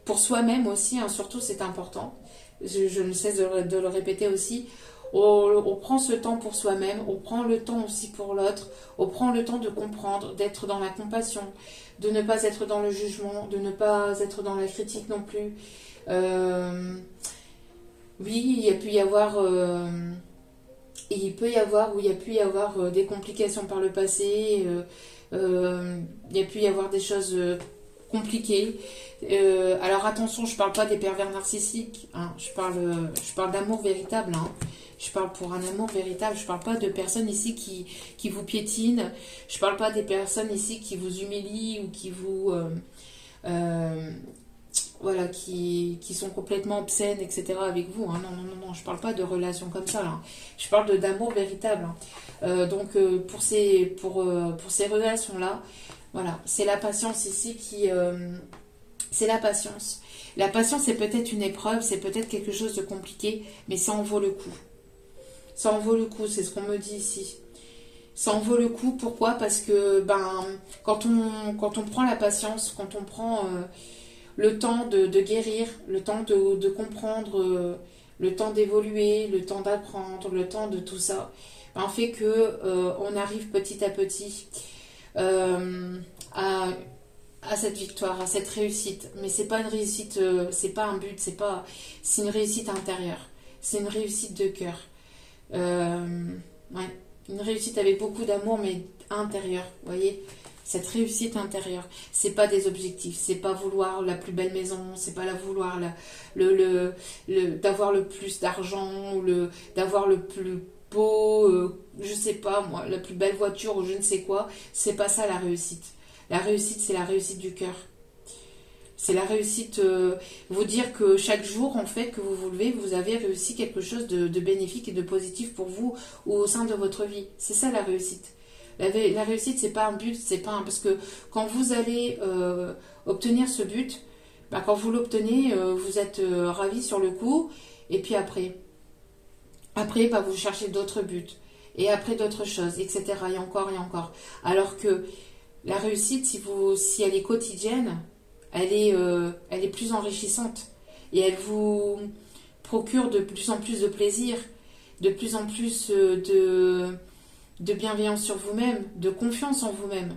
Pour soi-même aussi, hein, surtout c'est important. Je ne cesse de le répéter aussi. On prend ce temps pour soi-même, on prend le temps aussi pour l'autre, on prend le temps de comprendre, d'être dans la compassion, de ne pas être dans le jugement, de ne pas être dans la critique non plus. Oui, il peut y avoir des complications par le passé, il y a pu y avoir des choses compliqué. Alors attention, je parle pas des pervers narcissiques, hein. Je parle d'amour véritable, hein. Je parle pour un amour véritable. Je parle pas de personnes ici qui vous piétinent. Je parle pas des personnes ici qui vous humilient ou qui vous voilà, qui sont complètement obscènes, etc. avec vous, hein. Non, non, non, non, je parle pas de relations comme ça, là. Je parle d'amour véritable, hein. Donc pour ces relations-là, voilà, c'est la patience ici c'est la patience. La patience, c'est peut-être une épreuve, c'est peut-être quelque chose de compliqué, mais ça en vaut le coup. Ça en vaut le coup, c'est ce qu'on me dit ici. Ça en vaut le coup, pourquoi? Parce que quand on prend la patience, quand on prend le temps de guérir, le temps de comprendre, le temps d'évoluer, le temps d'apprendre, le temps de tout ça, on fait que on arrive petit à petit à cette victoire, à cette réussite. Mais c'est pas une réussite, c'est pas un but, c'est une réussite intérieure. C'est une réussite de cœur. Ouais, une réussite avec beaucoup d'amour, mais intérieure, vous voyez, cette réussite intérieure. C'est pas des objectifs, c'est pas vouloir la plus belle maison, c'est pas vouloir d'avoir le plus d'argent, ou d'avoir le plus beau, je sais pas moi, la plus belle voiture ou je ne sais quoi. C'est pas ça la réussite. La réussite, c'est la réussite du cœur. C'est la réussite, vous dire que chaque jour, en fait, que vous vous levez, vous avez réussi quelque chose de bénéfique et de positif pour vous ou au sein de votre vie. C'est ça la réussite. La réussite, c'est pas un but, c'est pas un... Parce que quand vous allez obtenir ce but, quand vous l'obtenez, vous êtes ravi sur le coup, et puis après, vous cherchez d'autres buts, et après d'autres choses, etc. Et encore et encore. Alors que la réussite, si elle est quotidienne, elle est plus enrichissante et elle vous procure de plus en plus de plaisir, de plus en plus de bienveillance sur vous-même, de confiance en vous-même.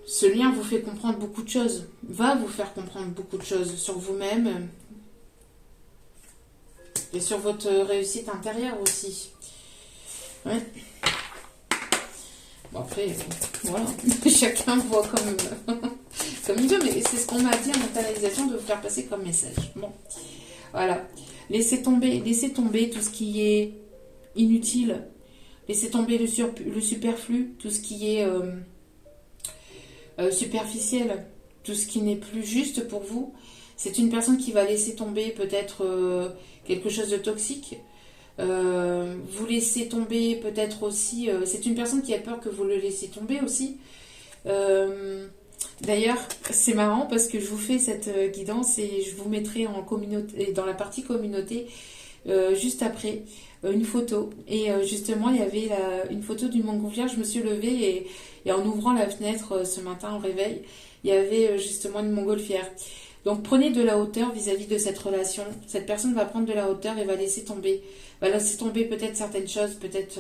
Ce lien vous fait comprendre beaucoup de choses, va vous faire comprendre beaucoup de choses sur vous-même et sur votre réussite intérieure aussi. Ouais. Bon, après, voilà, chacun voit comme il veut, mais c'est ce qu'on m'a dit en mentalisation de vous faire passer comme message. Bon, voilà. Laissez tomber tout ce qui est inutile. Laissez tomber le superflu, tout ce qui est superficiel, tout ce qui n'est plus juste pour vous. C'est une personne qui va laisser tomber peut-être quelque chose de toxique. Vous laissez tomber peut-être aussi... c'est une personne qui a peur que vous le laissiez tomber aussi. D'ailleurs, c'est marrant parce que je vous fais cette guidance et je vous mettrai en communauté, dans la partie communauté juste après une photo. Et justement, il y avait une photo d'une montgolfière. Je me suis levée et en ouvrant la fenêtre ce matin au réveil, il y avait justement une montgolfière. Donc prenez de la hauteur vis-à-vis de cette relation. Cette personne va prendre de la hauteur et va laisser tomber peut-être certaines choses, peut-être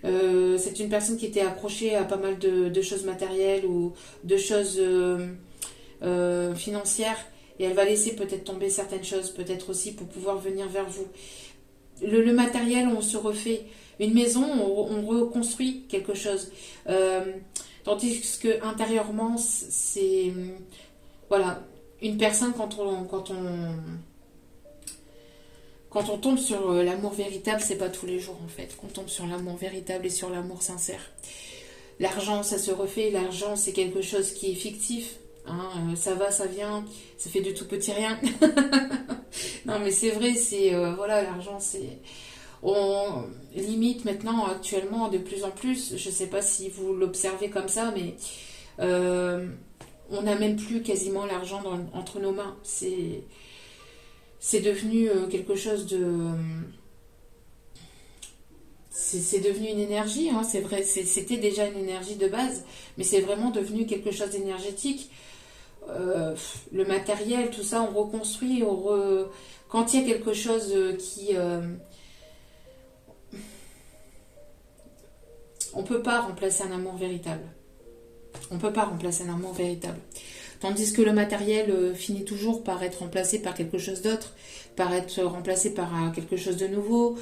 c'est une personne qui était accrochée à pas mal de choses matérielles ou de choses financières et elle va laisser peut-être tomber certaines choses, peut-être aussi pour pouvoir venir vers vous. Le matériel, on se refait. Une maison, on reconstruit quelque chose. Tandis que intérieurement, c'est... Voilà. Une personne, quand on tombe sur l'amour véritable, c'est pas tous les jours en fait qu'on tombe sur l'amour véritable et sur l'amour sincère. L'argent, ça se refait. L'argent, c'est quelque chose qui est fictif. Hein, ça va, ça vient, ça fait de tout petit rien. Non, mais c'est vrai, c'est voilà, l'argent, c'est... On limite maintenant, actuellement, de plus en plus, je sais pas si vous l'observez comme ça, mais on n'a même plus quasiment l'argent entre nos mains. C'est devenu quelque chose de... C'est devenu une énergie, hein, c'est vrai, c'était déjà une énergie de base, mais c'est vraiment devenu quelque chose d'énergétique. Le matériel, tout ça, on reconstruit, quand il y a quelque chose qui... on ne peut pas remplacer un amour véritable. On ne peut pas remplacer un amour véritable. Tandis que le matériel finit toujours par être remplacé par quelque chose d'autre, par être remplacé par quelque chose de nouveau.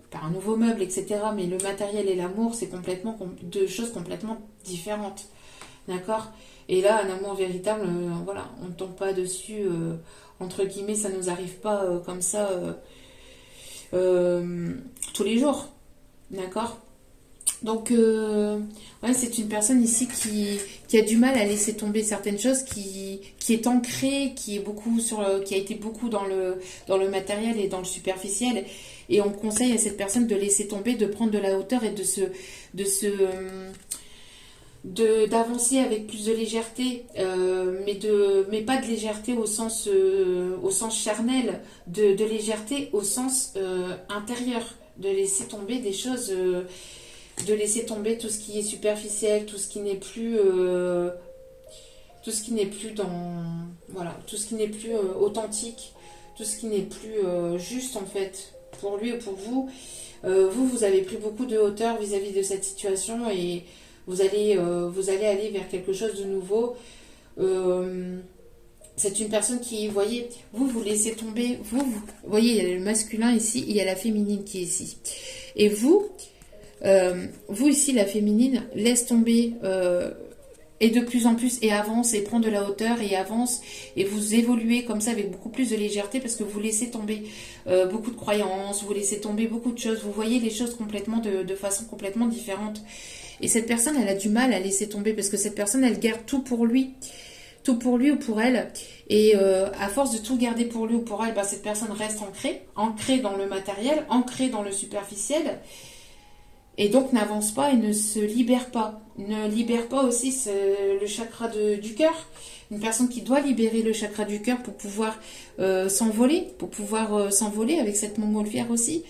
par un nouveau meuble, etc. Mais le matériel et l'amour, c'est complètement deux choses complètement différentes. D'accord? Et là, un amour véritable, voilà, on ne tombe pas dessus, entre guillemets, ça ne nous arrive pas comme ça tous les jours. D'accord? Donc, ouais, c'est une personne ici qui a du mal à laisser tomber certaines choses, qui est ancrée, qui a été beaucoup dans le matériel et dans le superficiel. Et on conseille à cette personne de laisser tomber, de prendre de la hauteur et d'avancer avec plus de légèreté, mais pas de légèreté au sens charnel, de légèreté au sens intérieur, de laisser tomber des choses, de laisser tomber tout ce qui est superficiel, tout ce qui n'est plus tout ce qui n'est plus authentique, tout ce qui n'est plus juste en fait pour lui ou pour vous. Vous avez pris beaucoup de hauteur vis-à-vis de cette situation et vous allez aller vers quelque chose de nouveau. C'est une personne qui, voyez, vous laissez tomber, vous voyez, il y a le masculin ici, il y a la féminine qui est ici. Et vous ici, la féminine, laisse tomber et de plus en plus et avance et prend de la hauteur et avance et vous évoluez comme ça avec beaucoup plus de légèreté parce que vous laissez tomber beaucoup de croyances, vous laissez tomber beaucoup de choses, vous voyez les choses complètement de façon complètement différente. Et cette personne, elle a du mal à laisser tomber parce que cette personne, elle garde tout pour lui ou pour elle. Et à force de tout garder pour lui ou pour elle, bah, cette personne reste ancrée dans le matériel, ancrée dans le superficiel. Et donc n'avance pas et ne se libère pas. Ne libère pas aussi le chakra du cœur. Une personne qui doit libérer le chakra du cœur pour pouvoir s'envoler, avec cette montgolfière aussi.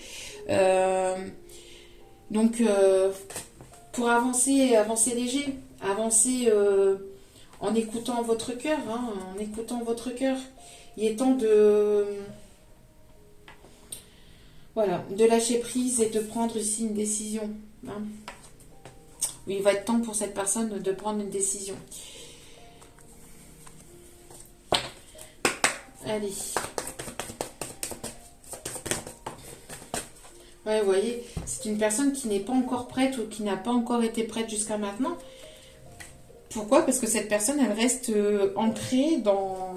Donc pour avancer léger, avancer en écoutant votre cœur, hein, en écoutant votre cœur. Il est temps de lâcher prise et de prendre ici une décision. Hein. Oui, il va être temps pour cette personne de prendre une décision. Allez. Ouais, vous voyez, c'est une personne qui n'est pas encore prête ou qui n'a pas encore été prête jusqu'à maintenant. Pourquoi? Parce que cette personne, elle reste ancrée dans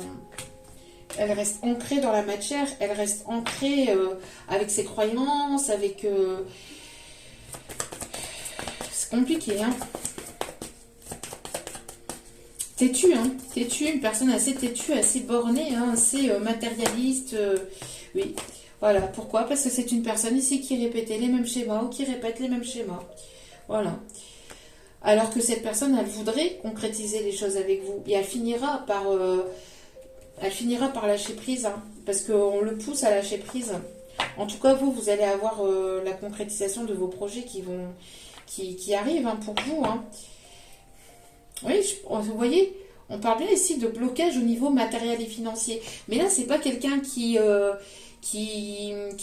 la matière, elle reste ancrée avec ses croyances, avec... C'est compliqué, hein. Têtue, une personne assez têtue, assez bornée, hein, assez matérialiste. Oui, voilà. Pourquoi? Parce que c'est une personne ici qui répétait les mêmes schémas ou qui répète les mêmes schémas. Voilà. Alors que cette personne, elle voudrait concrétiser les choses avec vous. Et elle finira par lâcher prise, hein, parce qu'on le pousse à lâcher prise. En tout cas, vous allez avoir la concrétisation de vos projets qui arrivent, hein, pour vous. Hein. Oui, vous voyez, on parle bien ici de blocage au niveau matériel et financier. Mais là, c'est pas quelqu'un qui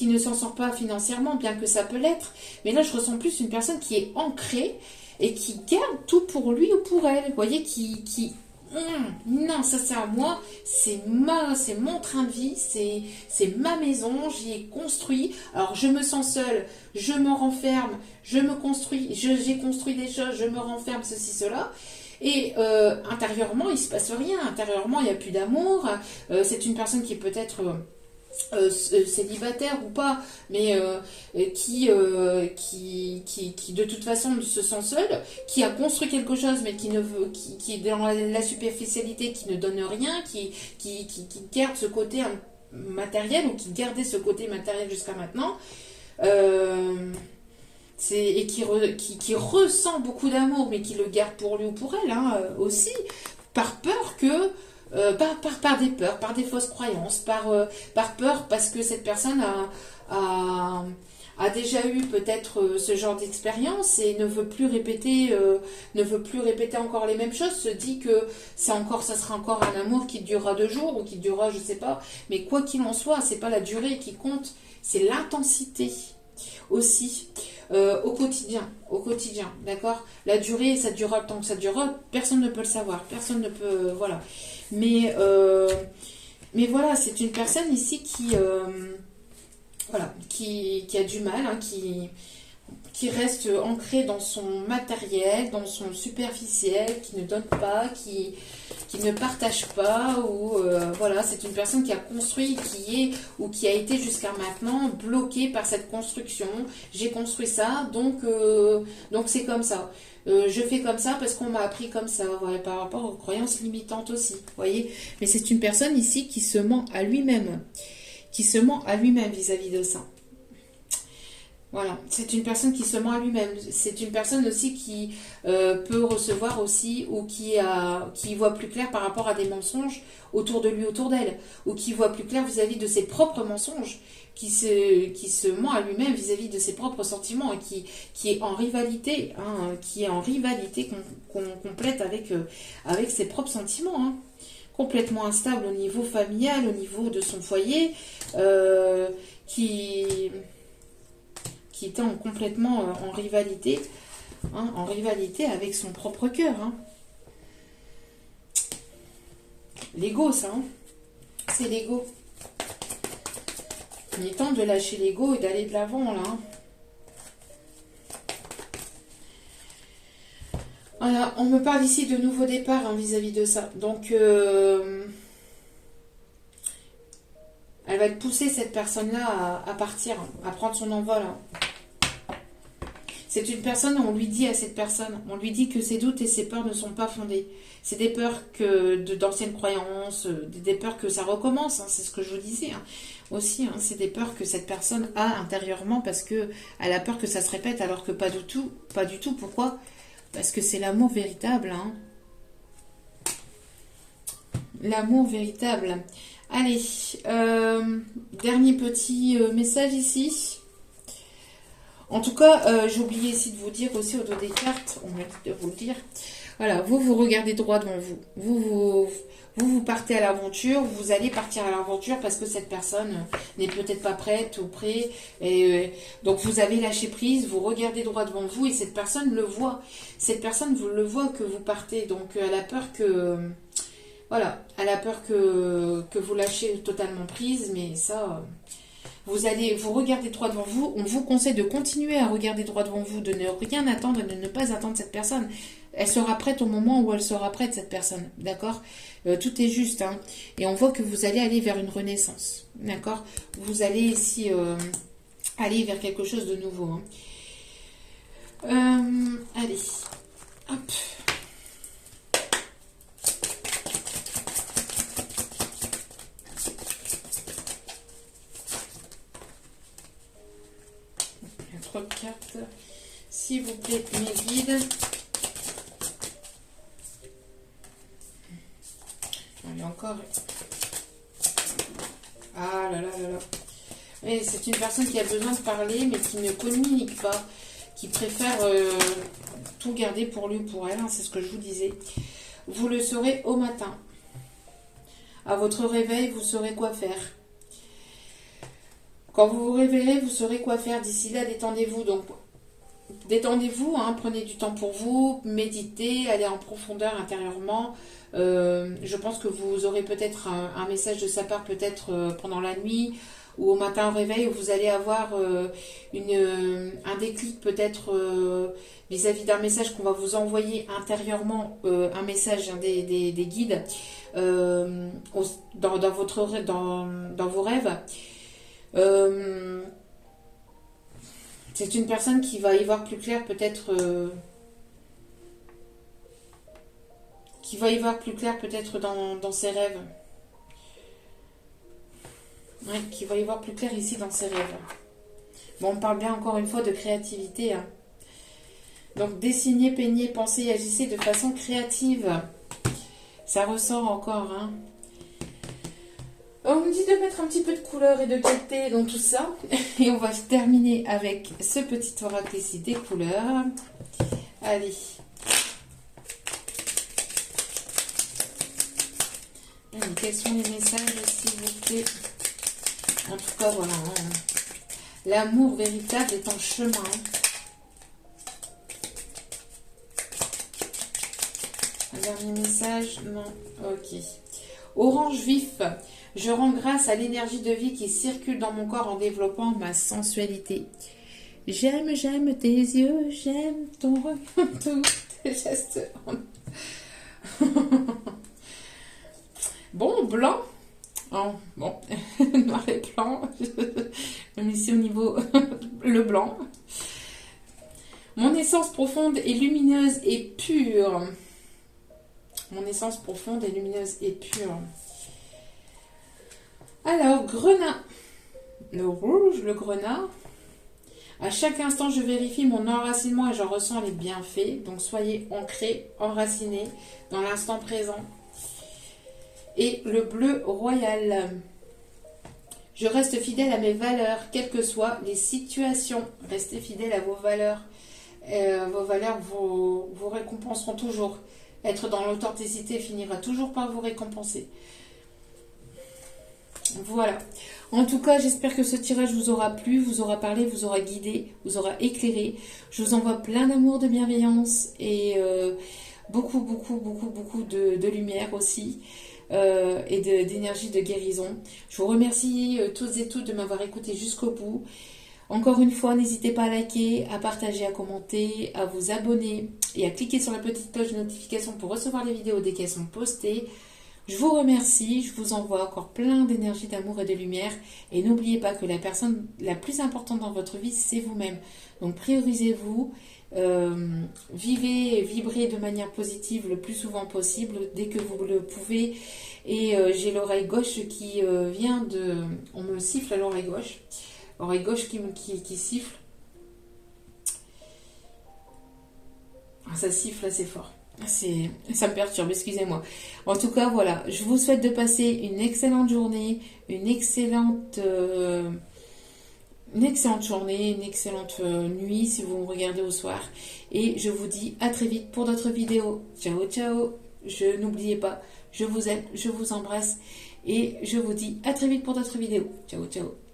ne s'en sort pas financièrement, bien que ça peut l'être. Mais là, je ressens plus une personne qui est ancrée et qui garde tout pour lui ou pour elle. Vous voyez, non, ça c'est à moi, c'est mon train de vie, c'est ma maison, j'y ai construit. Alors je me sens seule, je me renferme, je me construis, j'ai construit des choses, je me renferme, ceci, cela. Et intérieurement, il se passe rien. Intérieurement, il n'y a plus d'amour. C'est une personne qui est peut-être célibataire ou pas, mais qui de toute façon se sent seule, qui a construit quelque chose, mais qui est dans la superficialité, qui ne donne rien, qui garde ce côté matériel ou qui gardait ce côté matériel jusqu'à maintenant. Et qui ressent beaucoup d'amour, mais qui le garde pour lui ou pour elle, hein, aussi, par peur que... par des peurs, par des fausses croyances, par peur parce que cette personne a déjà eu peut-être ce genre d'expérience et ne veut plus répéter encore les mêmes choses, se dit que ça sera encore un amour qui durera 2 jours ou qui durera, je sais pas, mais quoi qu'il en soit, c'est pas la durée qui compte, c'est l'intensité aussi. Au quotidien, d'accord? La durée, ça durera le temps que ça durera, personne ne peut le savoir, personne ne peut, voilà. Mais voilà, c'est une personne ici voilà, qui a du mal, hein, qui reste ancré dans son matériel, dans son superficiel, qui ne donne pas, qui ne partage pas, ou voilà, c'est une personne qui a construit, qui est ou qui a été jusqu'à maintenant bloquée par cette construction. J'ai construit ça, donc c'est comme ça. Je fais comme ça parce qu'on m'a appris comme ça, voilà, par rapport aux croyances limitantes aussi, voyez. Mais c'est une personne ici qui se ment à lui-même, vis-à-vis de ça. Voilà, c'est une personne qui se ment à lui-même. C'est une personne aussi qui peut recevoir aussi, ou qui voit plus clair par rapport à des mensonges autour de lui, autour d'elle, ou qui voit plus clair vis-à-vis de ses propres mensonges, qui se ment à lui-même vis-à-vis de ses propres sentiments, et qui est en rivalité, hein, complète avec ses propres sentiments, hein. Complètement instable au niveau familial, au niveau de son foyer, qui était complètement en rivalité, hein, avec son propre cœur. Hein. L'ego, ça, hein. C'est l'ego. Il est temps de lâcher l'ego et d'aller de l'avant, là. Hein. Voilà, on me parle ici de nouveaux départs, hein, vis-à-vis de ça. Donc, elle va être poussée, cette personne-là, à partir, à prendre son envol. Hein. C'est une personne, on lui dit à cette personne, on lui dit que ses doutes et ses peurs ne sont pas fondés. C'est des peurs d'anciennes croyances, des peurs que ça recommence, hein, c'est ce que je vous disais. Hein. Aussi, hein, c'est des peurs que cette personne a intérieurement parce qu'elle a peur que ça se répète, alors que pas du tout. Pas du tout. Pourquoi? Parce que c'est l'amour véritable. Hein. L'amour véritable. Allez, dernier petit message ici. En tout cas, j'ai oublié ici de vous dire aussi au dos des cartes, on m'a dit de vous le dire. Voilà, vous regardez droit devant vous. Vous partez à l'aventure, vous allez partir à l'aventure parce que cette personne n'est peut-être pas prête ou prêt. Et donc vous avez lâché prise, vous regardez droit devant vous et cette personne le voit. Cette personne vous le voit que vous partez. Donc elle a peur que... Voilà, elle a peur que vous lâchiez totalement prise, mais ça... Vous regardez droit devant vous. On vous conseille de continuer à regarder droit devant vous, de ne rien attendre et de ne pas attendre cette personne. Elle sera prête au moment où elle sera prête, cette personne. D'accord? Tout est juste. Hein. Et on voit que vous allez aller vers une renaissance. D'accord? Vous allez ici aller vers quelque chose de nouveau. Hein. Allez. Hop. Cartes, s'il vous plaît, mes guides. Il y a encore. Ah là là là là. Et c'est une personne qui a besoin de parler, mais qui ne communique pas, qui préfère tout garder pour lui ou pour elle. Hein, c'est ce que je vous disais. Vous le saurez au matin. À votre réveil, vous saurez quoi faire. Quand vous vous réveillez, vous saurez quoi faire. D'ici là, détendez-vous. Donc, détendez-vous, hein, prenez du temps pour vous, méditez, allez en profondeur intérieurement. Je pense que vous aurez peut-être un message de sa part, peut-être pendant la nuit ou au matin au réveil, où vous allez avoir un déclic peut-être vis-à-vis d'un message qu'on va vous envoyer intérieurement, un message, hein, des guides dans vos rêves. C'est une personne qui va y voir plus clair peut-être dans ses rêves. Ouais, qui va y voir plus clair ici dans ses rêves. Bon, on parle bien encore une fois de créativité. Hein. Donc dessinez, peignez, pensez et agissez de façon créative. Ça ressort encore, hein. On me dit de mettre un petit peu de couleur et de gaieté dans tout ça. Et on va terminer avec ce petit oracle ici des couleurs. Allez. Allez, quels sont les messages, s'il vous plaît? En tout cas, voilà. Hein. L'amour véritable est en chemin. Un dernier message? Non. Ok. Orange vif, je rends grâce à l'énergie de vie qui circule dans mon corps en développant ma sensualité. J'aime tes yeux, j'aime ton regard, tous tes gestes. Bon, blanc. Oh, bon, noir et blanc. Même ici au niveau le blanc. Mon essence profonde et lumineuse et pure. Mon essence profonde et lumineuse et pure. Alors, grenat. Le rouge, le grenat. À chaque instant, je vérifie mon enracinement et j'en ressens les bienfaits. Donc, soyez ancrés, enracinés dans l'instant présent. Et le bleu royal. Je reste fidèle à mes valeurs, quelles que soient les situations. Restez fidèle à vos valeurs. Vos valeurs vous récompenseront toujours. Être dans l'authenticité finira toujours par vous récompenser. Voilà. En tout cas, j'espère que ce tirage vous aura plu, vous aura parlé, vous aura guidé, vous aura éclairé. Je vous envoie plein d'amour, de bienveillance et beaucoup de lumière aussi. Et d'énergie de guérison. Je vous remercie toutes et toutes de m'avoir écouté jusqu'au bout. Encore une fois, n'hésitez pas à liker, à partager, à commenter, à vous abonner et à cliquer sur la petite cloche de notification pour recevoir les vidéos dès qu'elles sont postées. Je vous remercie, je vous envoie encore plein d'énergie, d'amour et de lumière. Et n'oubliez pas que la personne la plus importante dans votre vie, c'est vous-même. Donc priorisez-vous. Vivez et vibrez de manière positive le plus souvent possible dès que vous le pouvez. Et j'ai l'oreille gauche qui vient de... On me siffle à l'oreille gauche. L'oreille gauche qui siffle. Ça siffle assez fort. Ça me perturbe, excusez-moi. En tout cas, voilà. Je vous souhaite de passer une excellente journée, une excellente journée, une excellente nuit si vous me regardez au soir. Et je vous dis à très vite pour d'autres vidéos. Ciao, ciao. N'oubliez pas, je vous aime, je vous embrasse. Et je vous dis à très vite pour d'autres vidéos. Ciao, ciao.